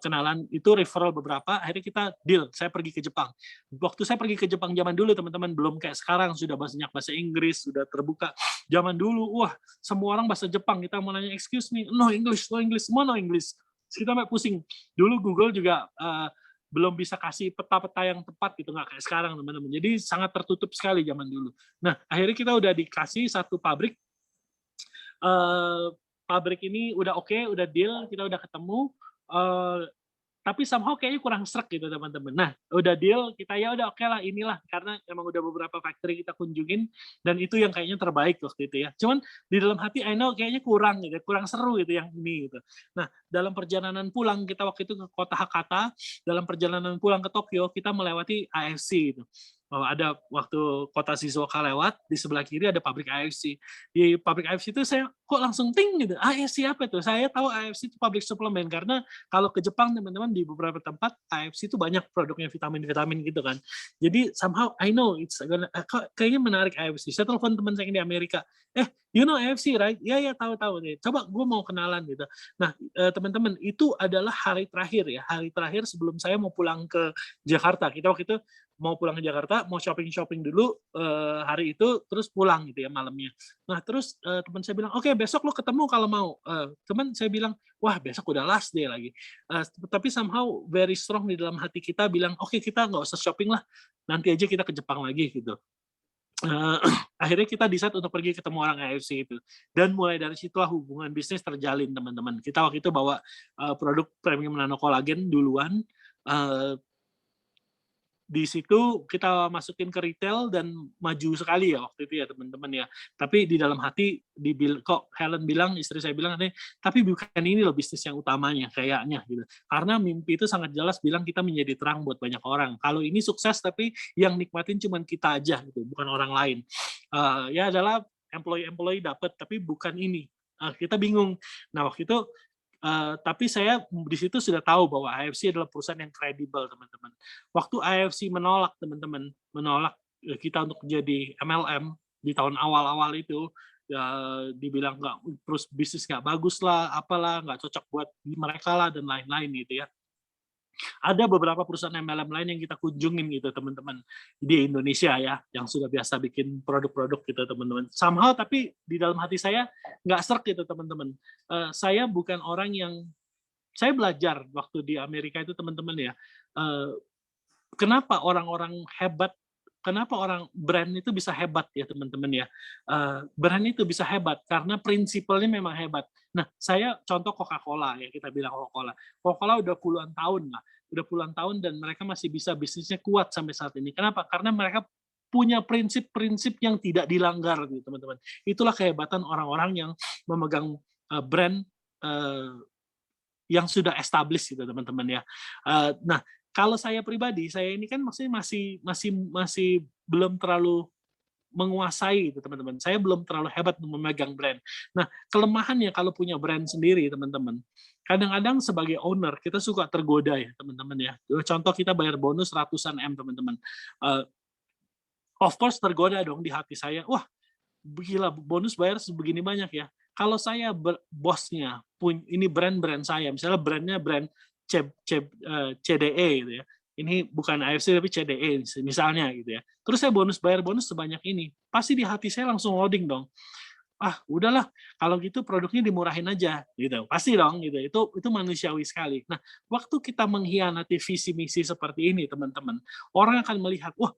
[SPEAKER 2] kenalan itu referral beberapa, akhirnya kita deal, saya pergi ke Jepang. Waktu saya pergi ke Jepang zaman dulu teman-teman, belum kayak sekarang, sudah banyak bahasa Inggris, sudah terbuka. Zaman dulu, wah semua orang bahasa Jepang, kita mau nanya, excuse me, no English, semua no English. Kita sampai pusing. Dulu Google juga belum bisa kasih peta-peta yang tepat gitu, nggak kayak sekarang teman-teman. Jadi sangat tertutup sekali zaman dulu. Nah, akhirnya kita udah dikasih satu pabrik, pabrik ini udah oke, udah deal, kita udah ketemu, tapi somehow kayaknya kurang srek gitu teman-teman. Nah, udah deal, kita ya udah oke lah, inilah, karena emang udah beberapa factory kita kunjungin, dan itu yang kayaknya terbaik waktu itu ya. Cuman di dalam hati, I know kayaknya kurang gitu, kurang seru gitu yang ini gitu. Nah, dalam perjalanan pulang, kita waktu itu ke kota Hakata, dalam perjalanan pulang ke Tokyo, kita melewati AFC gitu. Ada waktu kota Shizuoka lewat, di sebelah kiri ada pabrik AFC. Di pabrik AFC itu saya kok langsung ting gitu, AFC apa itu? Saya tahu AFC itu pabrik suplemen, karena kalau ke Jepang teman-teman di beberapa tempat AFC itu banyak produknya vitamin-vitamin gitu kan. Jadi somehow I know it's kayaknya menarik AFC. Saya telepon teman saya yang di Amerika, you know AFC right? Ya tahu nih. Coba gue mau kenalan gitu. Nah teman-teman itu adalah hari terakhir sebelum saya mau pulang ke Jakarta. Kita waktu itu mau pulang ke Jakarta, mau shopping dulu hari itu, terus pulang gitu ya malamnya. Nah terus teman saya bilang, oke besok lo ketemu kalau mau. Teman saya bilang, wah besok udah last day lagi. Tapi somehow very strong di dalam hati kita bilang, oke kita nggak usah shopping lah, nanti aja kita ke Jepang lagi gitu. Akhirnya kita decide untuk pergi ketemu orang AFC itu. Dan mulai dari situlah hubungan bisnis terjalin teman-teman. Kita waktu itu bawa produk premium nano kolagen duluan, di situ kita masukin ke retail dan maju sekali ya waktu itu ya teman-teman ya. Tapi di dalam hati kok Helen bilang, istri saya bilang, tapi bukan ini loh bisnis yang utamanya kayaknya gitu. Karena mimpi itu sangat jelas bilang kita menjadi terang buat banyak orang. Kalau ini sukses tapi yang nikmatin cuma kita aja gitu, bukan orang lain. Ya adalah employee dapat tapi bukan ini. Kita bingung. Nah waktu itu tapi saya di situ sudah tahu bahwa AFC adalah perusahaan yang kredibel, teman-teman. Waktu AFC menolak, teman-teman, kita untuk jadi MLM di tahun awal-awal itu, dibilang terus bisnis nggak bagus lah, apalah, nggak cocok buat mereka lah, dan lain-lain gitu ya. Ada beberapa perusahaan MLM lain yang kita kunjungin gitu teman-teman di Indonesia ya, yang sudah biasa bikin produk-produk gitu teman-teman. Somehow tapi di dalam hati saya nggak serk gitu teman-teman. Saya bukan orang yang, saya belajar waktu di Amerika itu teman-teman ya, kenapa orang-orang hebat, kenapa orang brand itu bisa hebat ya teman-teman ya. Brand itu bisa hebat karena prinsipalnya memang hebat. Nah, saya contoh Coca-Cola ya, kita bilang Coca-Cola. Coca-Cola udah puluhan tahun dan mereka masih bisa bisnisnya kuat sampai saat ini. Kenapa? Karena mereka punya prinsip-prinsip yang tidak dilanggar gitu teman-teman. Itulah kehebatan orang-orang yang memegang brand yang sudah established gitu teman-teman ya. Nah, kalau saya pribadi, saya ini kan maksudnya masih belum terlalu menguasai gitu teman-teman. Saya belum terlalu hebat memegang brand. Nah, kelemahannya kalau punya brand sendiri teman-teman, kadang-kadang sebagai owner kita suka tergoda ya teman-teman ya. Contoh kita bayar bonus ratusan M teman-teman. Of course tergoda dong di hati saya. Wah, gila bonus bayar sebegini banyak ya. Kalau saya bosnya, ini brand saya, misalnya brandnya brand CDE gitu ya. Ini bukan AFC tapi CDE misalnya gitu ya. Terus saya bayar bonus sebanyak ini. Pasti di hati saya langsung loading dong. Udahlah kalau gitu produknya dimurahin aja gitu. Pasti dong gitu. Itu manusiawi sekali. Nah, waktu kita mengkhianati visi misi seperti ini teman-teman, orang akan melihat, wah,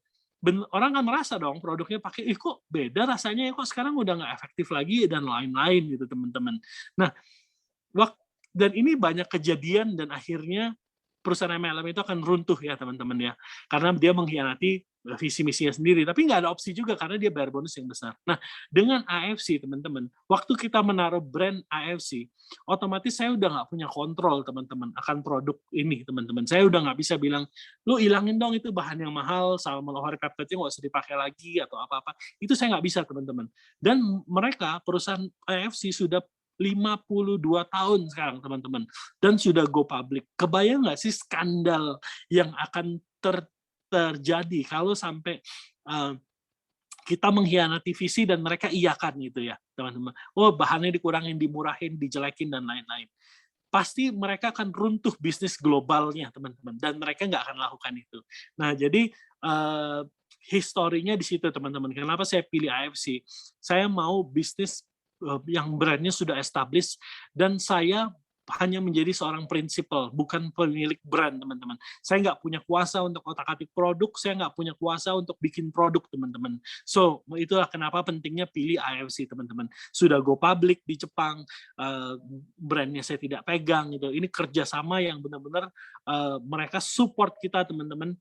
[SPEAKER 2] orang akan merasa dong produknya pakai, kok beda rasanya ya, kok sekarang udah nggak efektif lagi dan lain-lain gitu teman-teman. Nah, dan ini banyak kejadian dan akhirnya perusahaan MLM itu akan runtuh ya teman-teman ya, karena dia mengkhianati visi misinya sendiri. Tapi nggak ada opsi juga karena dia bayar bonus yang besar. Nah, dengan AFC teman-teman, waktu kita menaruh brand AFC, otomatis saya udah nggak punya kontrol teman-teman akan produk ini teman-teman. Saya udah nggak bisa bilang, lu ilangin dong itu bahan yang mahal, salmon ori peptide-nya nggak usah dipakai lagi atau apa-apa. Itu saya nggak bisa teman-teman. Dan mereka perusahaan AFC sudah 52 tahun sekarang teman-teman dan sudah go public. Kebayang nggak sih skandal yang akan terjadi kalau sampai kita mengkhianati visi dan mereka iyakan gitu ya teman-teman. Oh bahannya dikurangin, dimurahin, dijelekin dan lain-lain. Pasti mereka akan runtuh bisnis globalnya teman-teman dan mereka nggak akan lakukan itu. Nah jadi historinya di situ teman-teman. Kenapa saya pilih AFC? Saya mau bisnis yang brandnya sudah established dan saya hanya menjadi seorang prinsipal, bukan pemilik brand teman-teman. Saya nggak punya kuasa untuk otak-atik produk, saya nggak punya kuasa untuk bikin produk teman-teman. So itulah kenapa pentingnya pilih AFC teman-teman. Sudah go public di Jepang, brandnya saya tidak pegang gitu. Ini kerjasama yang benar-benar mereka support kita teman-teman.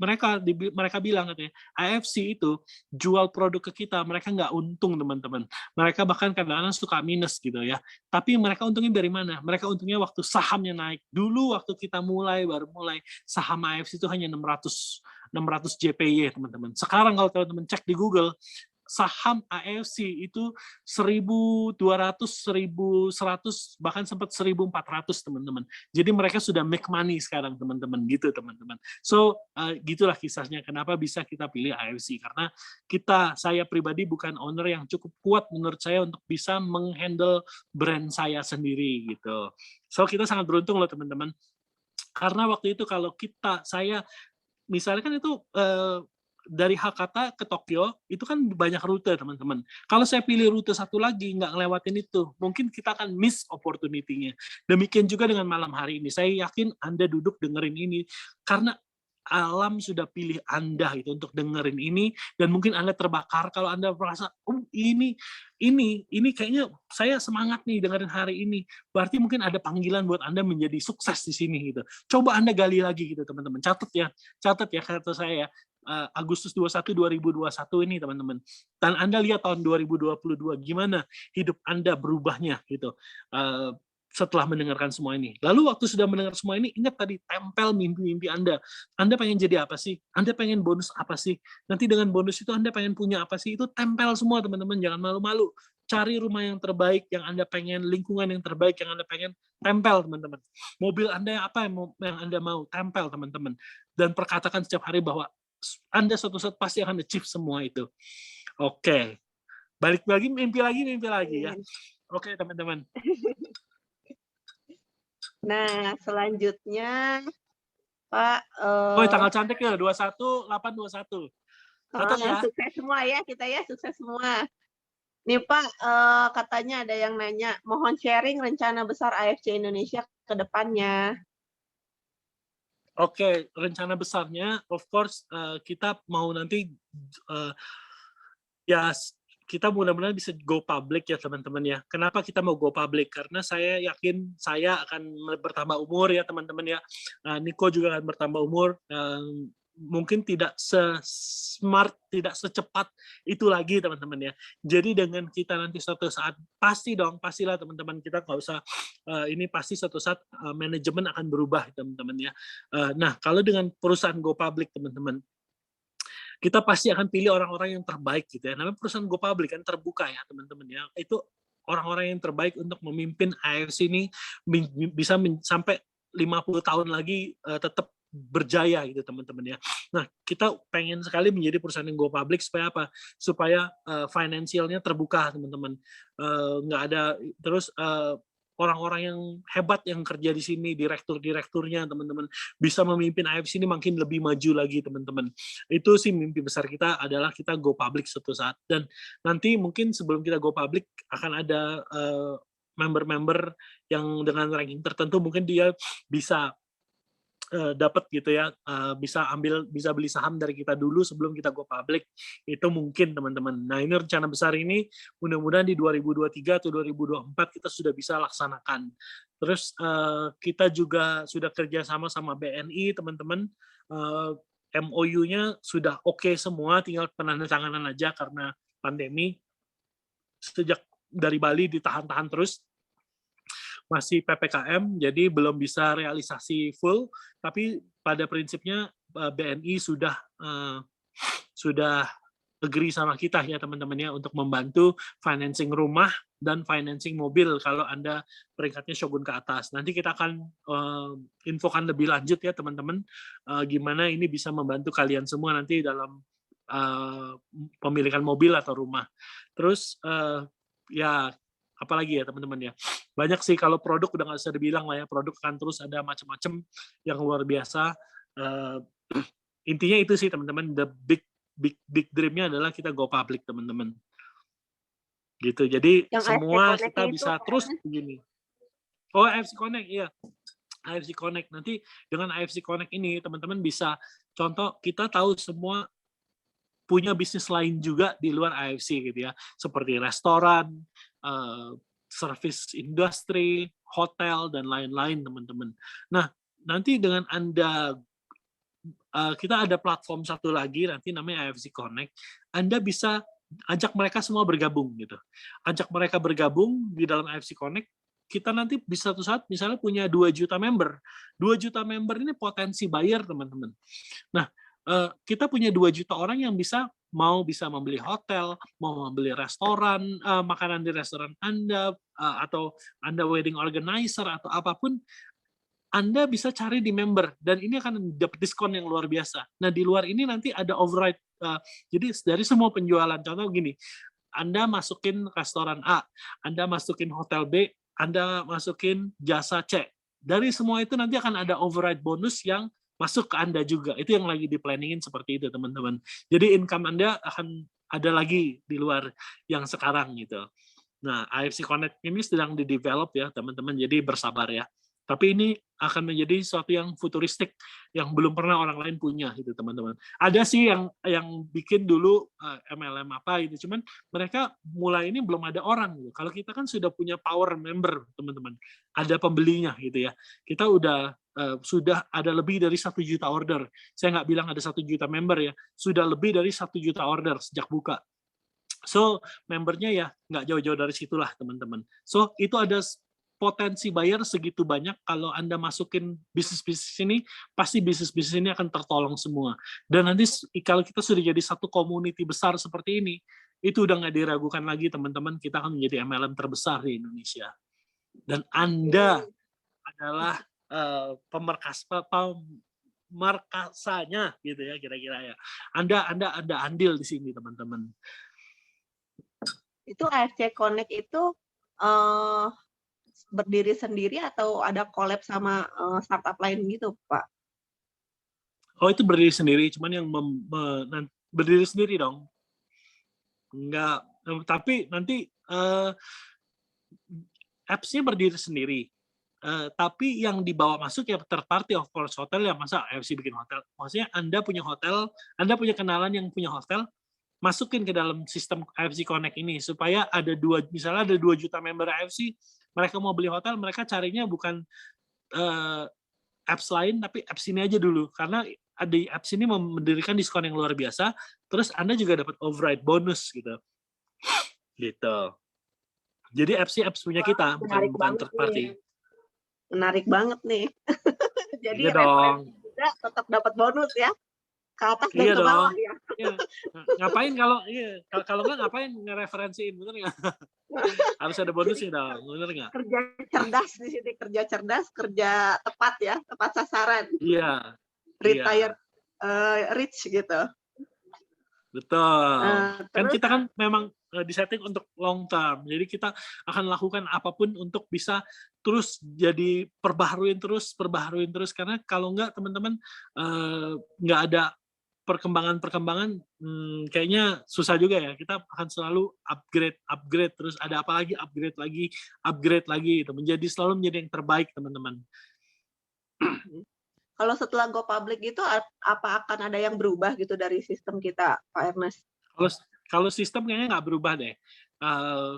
[SPEAKER 2] Mereka bilang katanya AFC itu jual produk ke kita, mereka nggak untung teman-teman. Mereka bahkan kadang-kadang suka minus gitu ya. Tapi mereka untungnya dari mana? Mereka untungnya waktu sahamnya naik. Dulu waktu kita baru mulai saham AFC itu hanya 600 JPY teman-teman. Sekarang kalau teman-teman cek di Google, saham AFC itu 1.200, 1.100, bahkan sempat 1.400 teman-teman. Jadi mereka sudah make money sekarang teman-teman gitu teman-teman. So gitulah kisahnya kenapa bisa kita pilih AFC karena saya pribadi bukan owner yang cukup kuat menurut saya untuk bisa menghandle brand saya sendiri gitu. So kita sangat beruntung loh teman-teman. Karena waktu itu kalau saya misalnya kan itu dari Hakata ke Tokyo itu kan banyak rute teman-teman. Kalau saya pilih rute satu lagi nggak ngelewatin itu, mungkin kita akan miss opportunity-nya. Demikian juga dengan malam hari ini. Saya yakin Anda duduk dengerin ini karena alam sudah pilih Anda itu untuk dengerin ini dan mungkin Anda terbakar kalau Anda merasa ini kayaknya saya semangat nih dengerin hari ini. Berarti mungkin ada panggilan buat Anda menjadi sukses di sini gitu. Coba Anda gali lagi gitu teman-teman. Catat ya kata saya. Agustus 21 2021 ini teman-teman. Dan Anda lihat tahun 2022 gimana hidup Anda berubahnya gitu. Setelah mendengarkan semua ini. Lalu waktu sudah mendengar semua ini, ingat tadi tempel mimpi-mimpi Anda. Anda pengen jadi apa sih? Anda pengen bonus apa sih? Nanti dengan bonus itu Anda pengen punya apa sih? Itu tempel semua teman-teman, jangan malu-malu. Cari rumah yang terbaik yang Anda pengen, lingkungan yang terbaik yang Anda pengen, tempel teman-teman. Mobil Anda apa yang Anda mau, tempel teman-teman. Dan perkatakan setiap hari bahwa Anda suatu saat pasti akan achieve semua itu. Oke. Balik lagi, mimpi lagi ya. Oke, teman-teman.
[SPEAKER 1] Nah, selanjutnya Pak
[SPEAKER 2] tanggal cantik ya, 21/8/21. Ya.
[SPEAKER 1] Sukses semua ya kita ya, sukses semua. Nih Pak, katanya ada yang nanya, mohon sharing rencana besar AFC Indonesia ke depannya.
[SPEAKER 2] Oke, rencana besarnya, of course, kita mau nanti ya kita mudah-mudahan bisa go public ya teman-teman ya. Kenapa kita mau go public? Karena saya yakin saya akan bertambah umur ya teman-teman ya. Niko juga akan bertambah umur. Mungkin tidak se-smart, tidak secepat itu lagi teman-teman ya. Jadi dengan kita nanti suatu saat, pastilah teman-teman, kita nggak usah, ini pasti suatu saat manajemen akan berubah teman-teman ya. Nah, kalau dengan perusahaan go public teman-teman, kita pasti akan pilih orang-orang yang terbaik gitu ya. Namanya perusahaan go public kan terbuka ya teman-teman ya. Itu orang-orang yang terbaik untuk memimpin AFC ini bisa sampai 50 tahun lagi tetap berjaya gitu teman-teman ya. Nah, kita pengen sekali menjadi perusahaan yang go public supaya apa? Supaya finansialnya terbuka teman-teman. Nggak ada terus orang-orang yang hebat yang kerja di sini, direkturnya teman-teman, bisa memimpin AFC ini makin lebih maju lagi teman-teman. Itu sih mimpi besar kita adalah kita go public suatu saat. Dan nanti mungkin sebelum kita go public akan ada member-member yang dengan ranking tertentu mungkin dia bisa dapat gitu ya, bisa beli saham dari kita dulu sebelum kita go public, itu mungkin teman-teman. Nah ini rencana besar ini mudah-mudahan di 2023 atau 2024 kita sudah bisa laksanakan. Terus kita juga sudah kerjasama sama BNI, teman-teman. MOU-nya sudah oke semua, tinggal penandatanganan aja karena pandemi. Sejak dari Bali ditahan-tahan terus, masih PPKM, jadi belum bisa realisasi full. Tapi pada prinsipnya BNI sudah agree sama kita ya teman-teman ya untuk membantu financing rumah dan financing mobil kalau Anda peringkatnya Shogun ke atas. Nanti kita akan infokan lebih lanjut ya teman-teman gimana ini bisa membantu kalian semua nanti dalam pemilikan mobil atau rumah. Terus ya apalagi ya teman-teman ya. Banyak sih kalau produk udah nggak usah dibilang lah ya, produk kan terus ada macam-macam yang luar biasa. Intinya itu sih teman-teman, the big dream-nya adalah kita go public teman-teman gitu. Jadi yang semua kita bisa terus begini. Oh, AFC Connect iya, AFC Connect nanti dengan AFC Connect ini teman-teman bisa contoh kita tahu semua punya bisnis lain juga di luar AFC gitu ya, seperti restoran, service industry, hotel dan lain-lain teman-teman. Nah nanti dengan Anda kita ada platform satu lagi nanti namanya AFC Connect. Anda bisa ajak mereka semua bergabung gitu. Ajak mereka bergabung di dalam AFC Connect. Kita nanti bisa satu saat misalnya punya 2 juta member. 2 juta member ini potensi buyer teman-teman. Nah, kita punya 2 juta orang yang bisa membeli hotel, mau membeli restoran, makanan di restoran Anda, atau Anda wedding organizer atau apapun. Anda bisa cari di member, dan ini akan dapat diskon yang luar biasa. Nah, di luar ini nanti ada override. Jadi dari semua penjualan, contoh gini, Anda masukin restoran A, Anda masukin hotel B, Anda masukin jasa C. Dari semua itu nanti akan ada override bonus yang masuk ke Anda juga. Itu yang lagi di-planningin seperti itu, teman-teman. Jadi income Anda akan ada lagi di luar yang sekarang gitu. Nah, AFC Connect ini sedang di-develop ya, teman-teman. Jadi bersabar ya. Tapi ini akan menjadi sesuatu yang futuristik yang belum pernah orang lain punya gitu teman-teman. Ada sih yang bikin dulu MLM apa gitu, cuman mereka mulai ini belum ada orang gitu. Kalau kita kan sudah punya power member teman-teman, ada pembelinya gitu ya. Kita sudah ada lebih dari 1 juta order. Saya nggak bilang ada 1 juta member ya, sudah lebih dari 1 juta order sejak buka. So membernya ya nggak jauh-jauh dari situlah teman-teman. So itu ada potensi buyer segitu banyak, kalau Anda masukin bisnis-bisnis ini, pasti bisnis-bisnis ini akan tertolong semua. Dan nanti kalau kita sudah jadi satu community besar seperti ini, itu udah nggak diragukan lagi teman-teman, kita akan menjadi MLM terbesar di Indonesia. Dan Anda adalah pemerkasanya gitu ya kira-kira ya. Anda ada andil di sini teman-teman.
[SPEAKER 1] Itu AFC Connect itu berdiri sendiri atau ada collab sama startup lain gitu, Pak?
[SPEAKER 2] Oh, itu berdiri sendiri, cuman yang berdiri sendiri dong. Enggak, tapi nanti apps-nya berdiri sendiri. Tapi yang dibawa masuk ya third party, of course, hotel ya, masa AFC bikin hotel. Maksudnya Anda punya hotel, Anda punya kenalan yang punya hotel, masukin ke dalam sistem AFC Connect ini supaya misalnya ada 2 juta member AFC, mereka mau beli hotel, mereka carinya bukan apps lain, tapi apps ini aja dulu. Karena di apps ini memberikan diskon yang luar biasa, terus Anda juga dapat override bonus gitu. Gitu. Jadi apps punya kita, bukan third party.
[SPEAKER 1] Menarik banget nih. Jadi
[SPEAKER 2] iya dong.
[SPEAKER 1] Juga tetap dapat bonus ya. Ke atas dan
[SPEAKER 2] iya
[SPEAKER 1] ke bawah
[SPEAKER 2] dong.
[SPEAKER 1] ya.
[SPEAKER 2] Iya. Ngapain kalau nggak ngapain ngereferensiin, bener nggak? Harus ada bonusnya dong, bener nggak?
[SPEAKER 1] Kerja cerdas di sini, kerja cerdas, kerja tepat ya, tepat sasaran.
[SPEAKER 2] Iya.
[SPEAKER 1] Retire rich gitu.
[SPEAKER 2] Betul. Kan kita kan memang disetting untuk long term. Jadi kita akan lakukan apapun untuk bisa terus jadi perbaharuin terus. Karena kalau nggak teman-teman nggak ada perkembangan kayaknya susah juga ya. Kita akan selalu upgrade terus, ada apa lagi upgrade lagi itu selalu menjadi yang terbaik teman-teman.
[SPEAKER 1] Kalau setelah go public itu apa akan ada yang berubah gitu dari sistem kita, Pak Ernest?
[SPEAKER 2] Kalau sistem kayaknya nggak berubah deh.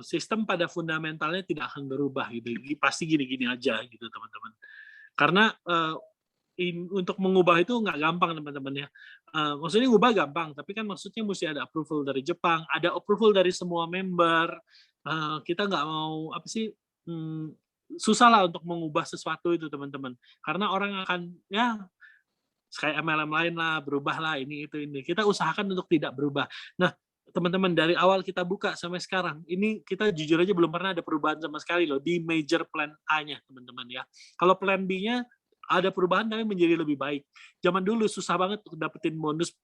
[SPEAKER 2] sistem pada fundamentalnya tidak akan berubah gitu. Pasti gini-gini aja gitu teman-teman. Karena untuk mengubah itu nggak gampang teman-teman ya. Maksudnya ngubah gampang, tapi kan maksudnya mesti ada approval dari Jepang, ada approval dari semua member. Kita nggak mau apa sih, susah lah untuk mengubah sesuatu itu teman-teman. Karena orang akan ya kayak MLM lain lah, berubah lah ini itu ini. Kita usahakan untuk tidak berubah. Nah, teman-teman dari awal kita buka sampai sekarang, ini kita jujur aja belum pernah ada perubahan sama sekali loh di major plan A-nya teman-teman ya. Kalau plan B-nya ada perubahan tapi menjadi lebih baik. Zaman dulu susah banget untuk dapetin bonus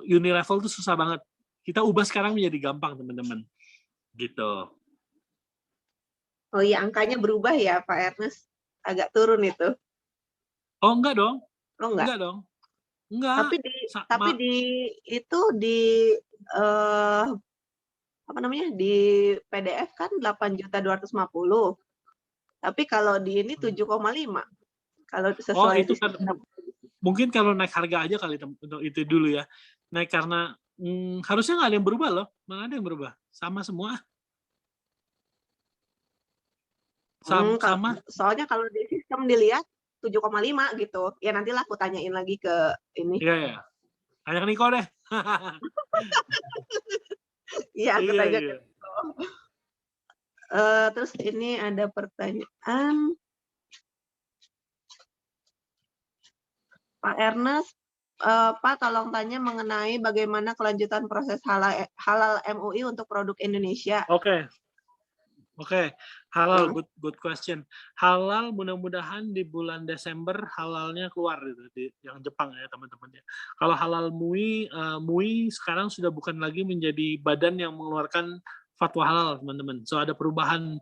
[SPEAKER 2] unilevel itu susah banget. Kita ubah sekarang menjadi gampang teman-teman. Gitu.
[SPEAKER 1] Oh iya, angkanya berubah ya Pak Ernest, agak turun itu.
[SPEAKER 2] Oh enggak dong.
[SPEAKER 1] Oh enggak.
[SPEAKER 2] Enggak dong. Enggak.
[SPEAKER 1] Tapi di apa namanya? Di PDF kan 8.250.000. Tapi kalau di ini 7,5. Kalau sesuai
[SPEAKER 2] itu kan mungkin kalau naik harga aja kali untuk itu dulu ya. Naik karena harusnya nggak ada yang berubah loh. Mana ada yang berubah? Sama semua. Sama.
[SPEAKER 1] Soalnya kalau di sistem dilihat 7,5 gitu. Ya nantilah aku tanyain lagi ke ini.
[SPEAKER 2] Iya ya. Tanya ke Niko deh.
[SPEAKER 1] Iya, aku tanya ke Niko. Terus ini ada pertanyaan. Pak Ernest, Pak tolong tanya mengenai bagaimana kelanjutan proses halal MUI untuk produk Indonesia.
[SPEAKER 2] Oke. Halal, good question. Halal mudah-mudahan di bulan Desember halalnya keluar gitu, yang Jepang ya teman-teman ya. Kalau halal MUI sekarang sudah bukan lagi menjadi badan yang mengeluarkan fatwa halal teman-teman. So ada perubahan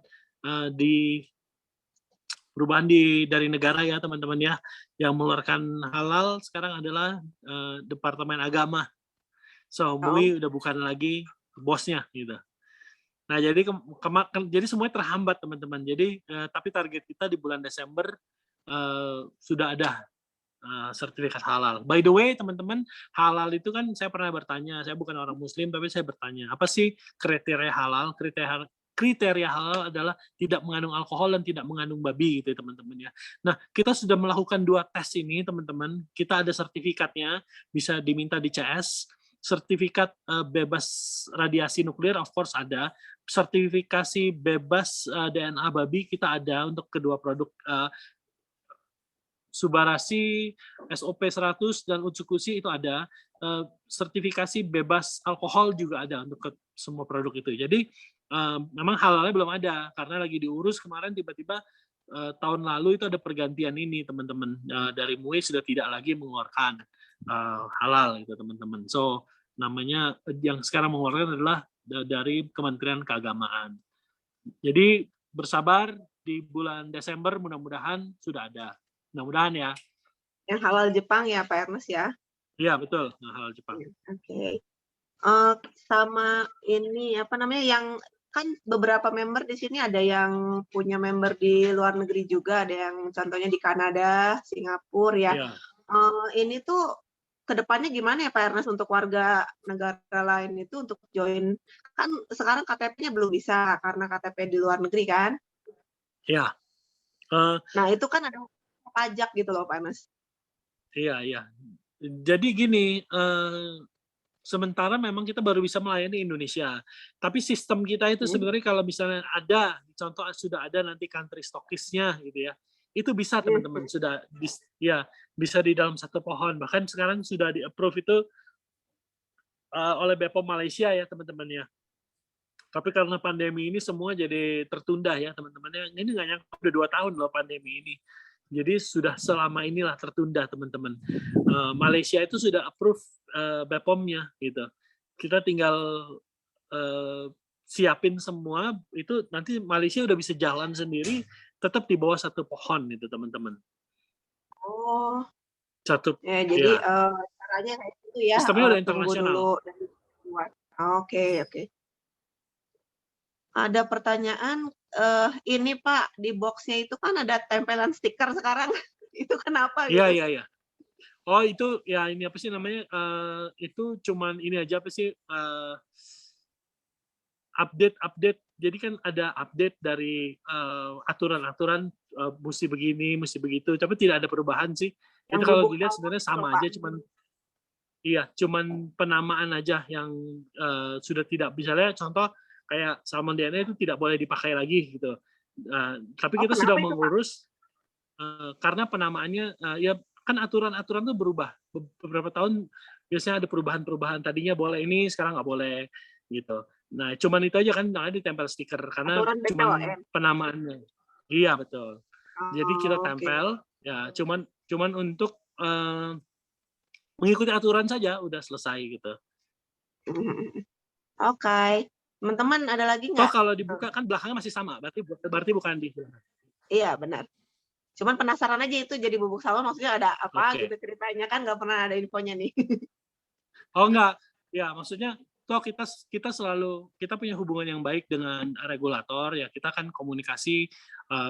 [SPEAKER 2] dari negara ya teman-teman ya. Yang mengeluarkan halal sekarang adalah Departemen Agama. So MUI udah bukan lagi bosnya gitu. Nah, jadi jadi semuanya terhambat teman-teman. Jadi tapi target kita di bulan Desember sudah ada sertifikat halal. By the way, teman-teman, halal itu kan saya pernah bertanya, saya bukan orang muslim tapi saya bertanya, apa sih kriteria halal? Kriteria halal adalah tidak mengandung alkohol dan tidak mengandung babi gitu teman-teman ya. Nah, kita sudah melakukan 2 tes ini teman-teman. Kita ada sertifikatnya, bisa diminta di CS. Sertifikat bebas radiasi nuklir of course ada, sertifikasi bebas DNA babi kita ada untuk kedua produk Subarashi, SOP 100 dan Utsukushi itu ada, sertifikasi bebas alkohol juga ada untuk semua produk itu. Jadi memang halalnya belum ada karena lagi diurus kemarin tiba-tiba tahun lalu itu ada pergantian ini teman-teman, dari MUI sudah tidak lagi mengeluarkan halal itu teman-teman. So namanya yang sekarang mengeluarkan adalah dari Kementerian Keagamaan. Jadi bersabar di bulan Desember mudah-mudahan sudah ada. Mudah-mudahan ya.
[SPEAKER 1] Yang halal Jepang ya Pak Ernest ya?
[SPEAKER 2] Iya betul, halal Jepang.
[SPEAKER 1] Oke. Sama ini apa namanya yang kan beberapa member di sini ada yang punya member di luar negeri juga, ada yang contohnya di Kanada, Singapura ya.
[SPEAKER 2] Iya.
[SPEAKER 1] Ini tuh kedepannya gimana ya Pak Ernest untuk warga negara lain itu untuk join, kan sekarang KTP-nya belum bisa karena KTP di luar negeri kan?
[SPEAKER 2] Iya.
[SPEAKER 1] Nah itu kan ada pajak gitu loh Pak Ernest.
[SPEAKER 2] Iya. Jadi gini, sementara memang kita baru bisa melayani Indonesia. Tapi sistem kita itu sebenarnya kalau misalnya ada, contoh sudah ada nanti country stockist-nya gitu ya, itu bisa teman-teman sudah bisa di dalam satu pohon. Bahkan sekarang sudah di-approve itu oleh BPOM Malaysia ya teman-teman ya. Tapi karena pandemi ini semua jadi tertunda ya teman-teman. Ini nggak nyangka udah 2 tahun loh pandemi ini. Jadi sudah selama inilah tertunda teman-teman. Malaysia itu sudah approve BPOM-nya gitu. Kita tinggal siapin semua, itu nanti Malaysia udah bisa jalan sendiri, tetap di bawah satu pohon itu teman-teman.
[SPEAKER 1] Oh.
[SPEAKER 2] Satu.
[SPEAKER 1] Ya, jadi caranya kayak gitu ya.
[SPEAKER 2] Sistemnya udah internasional.
[SPEAKER 1] Oke. Ada pertanyaan, ini Pak, di box-nya itu kan ada tempelan stiker sekarang. Itu kenapa gitu?
[SPEAKER 2] Iya. Oh itu ya ini apa sih namanya? Itu cuman ini aja apa sih? update. Jadi kan ada update dari aturan-aturan mesti begini, mesti begitu, tapi tidak ada perubahan sih. Itu kalau dilihat sebenarnya sama aja, cuman penamaan aja yang sudah tidak, misalnya contoh kayak salmon DNA itu tidak boleh dipakai lagi gitu. Tapi kita sudah mengurus karena penamaannya ya kan aturan-aturan itu berubah beberapa tahun, biasanya ada perubahan-perubahan, tadinya boleh ini sekarang nggak boleh gitu. Nah cuman itu aja kan, nggak ditempel stiker karena cuman penamaannya. Iya betul. Jadi kita tempel ya cuman untuk mengikuti aturan saja, udah selesai gitu.
[SPEAKER 1] Oke. Teman-teman ada lagi nggak?
[SPEAKER 2] Kalau dibuka kan belakangnya masih sama, berarti bukan di.
[SPEAKER 1] Iya benar. Cuman penasaran aja itu jadi bubuk salmon maksudnya ada apa gitu ceritanya, kan nggak pernah ada infonya nih.
[SPEAKER 2] Oh enggak, ya maksudnya kita selalu, kita punya hubungan yang baik dengan regulator ya, kita kan komunikasi,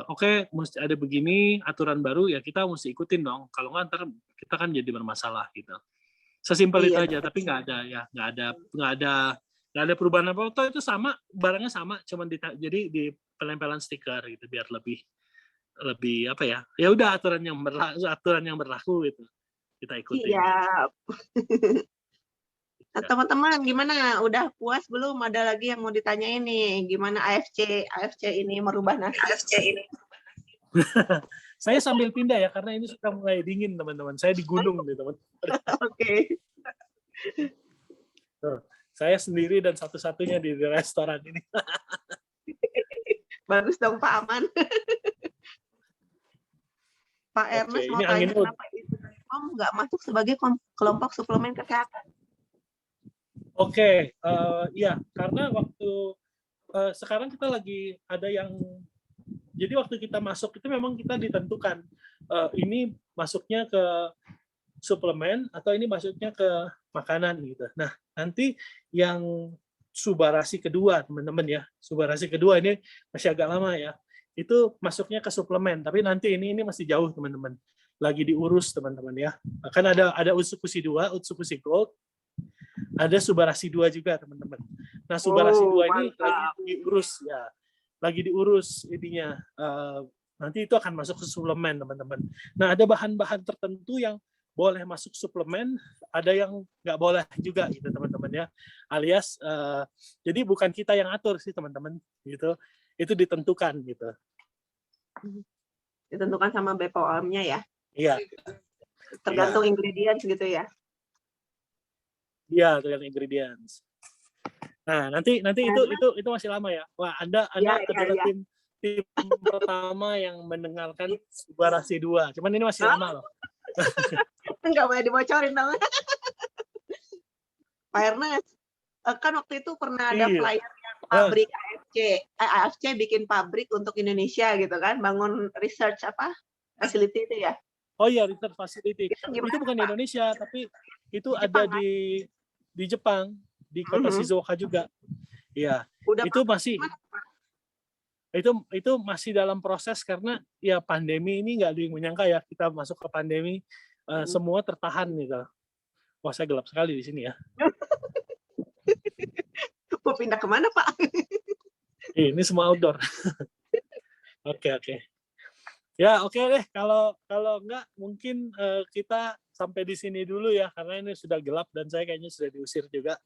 [SPEAKER 2] oke, mesti ada begini aturan baru ya kita mesti ikutin dong, kalau nggak ntar kita kan jadi bermasalah gitu. Sesimpel itu aja, tapi nggak ada perubahan apa, itu sama, barangnya sama, cuman jadi di penempelan stiker gitu biar lebih apa ya udah aturan yang berlaku gitu kita ikutin.
[SPEAKER 1] Iya. Nah, teman-teman gimana, udah puas belum? Ada lagi yang mau ditanyain nih, gimana AFC ini merubah nasib?
[SPEAKER 2] Saya sambil pindah ya karena ini sudah mulai dingin teman-teman, saya di gunung nih teman.
[SPEAKER 1] Oke.
[SPEAKER 2] Saya sendiri dan satu-satunya di restoran ini.
[SPEAKER 1] Bagus dong Pak Aman. Pak Ernest mau tanya kenapa ISOM nggak masuk sebagai kelompok suplemen kesehatan?
[SPEAKER 2] Oke, ya karena waktu sekarang kita lagi ada yang, jadi waktu kita masuk itu memang kita ditentukan ini masuknya ke suplemen atau ini masuknya ke makanan gitu. Nah nanti yang subarasi kedua teman-teman ya, subarasi kedua ini masih agak lama ya. Itu masuknya ke suplemen, tapi nanti ini masih jauh teman-teman, lagi diurus teman-teman ya. Kan ada Utsukushi 2, Utsukushi Gold, ada Subarasi 2 juga teman-teman. Nah Subarasi 2 ini lagi diurus ininya, nanti itu akan masuk ke suplemen teman-teman. Nah ada bahan-bahan tertentu yang boleh masuk suplemen, ada yang nggak boleh juga gitu teman-teman ya, alias jadi bukan kita yang atur sih teman-teman gitu, itu ditentukan gitu.
[SPEAKER 1] Ditentukan sama BPOM-nya ya?
[SPEAKER 2] Iya.
[SPEAKER 1] Tergantung ingredients gitu ya?
[SPEAKER 2] Iya, tergantung ingredients. Nah, nanti itu masih lama ya. Wah, Anda adalah tim pertama yang mendengarkan Subarasi 2. Cuman ini masih lama loh.
[SPEAKER 1] Nggak boleh dibocorin dong. Pak Ernest, kan waktu itu pernah ada flyer yang pabrik AFC bikin pabrik untuk Indonesia gitu kan, bangun research facility itu ya?
[SPEAKER 2] Oh iya, research facility. Itu bukan di Indonesia, tapi itu ada di Jepang, di kota Shizuoka juga. Iya. Itu masih dalam proses karena ya pandemi ini nggak ada yang menyangka ya kita masuk ke pandemi, semua tertahan gitu. Wah, saya gelap sekali di sini ya.
[SPEAKER 1] Mau pindah kemana Pak?
[SPEAKER 2] Ini semua outdoor. Oke. Ya oke deh, kalau enggak mungkin kita sampai di sini dulu ya, karena ini sudah gelap dan saya kayaknya sudah diusir juga.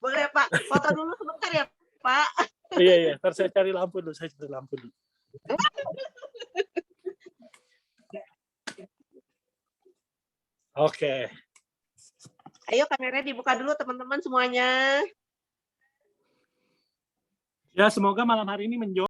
[SPEAKER 1] Boleh Pak, foto dulu sebentar ya Pak.
[SPEAKER 2] Iya, ntar saya cari lampu dulu. Oke.
[SPEAKER 1] Ayo kameranya dibuka dulu teman-teman semuanya.
[SPEAKER 2] Ya semoga malam hari ini menjawab.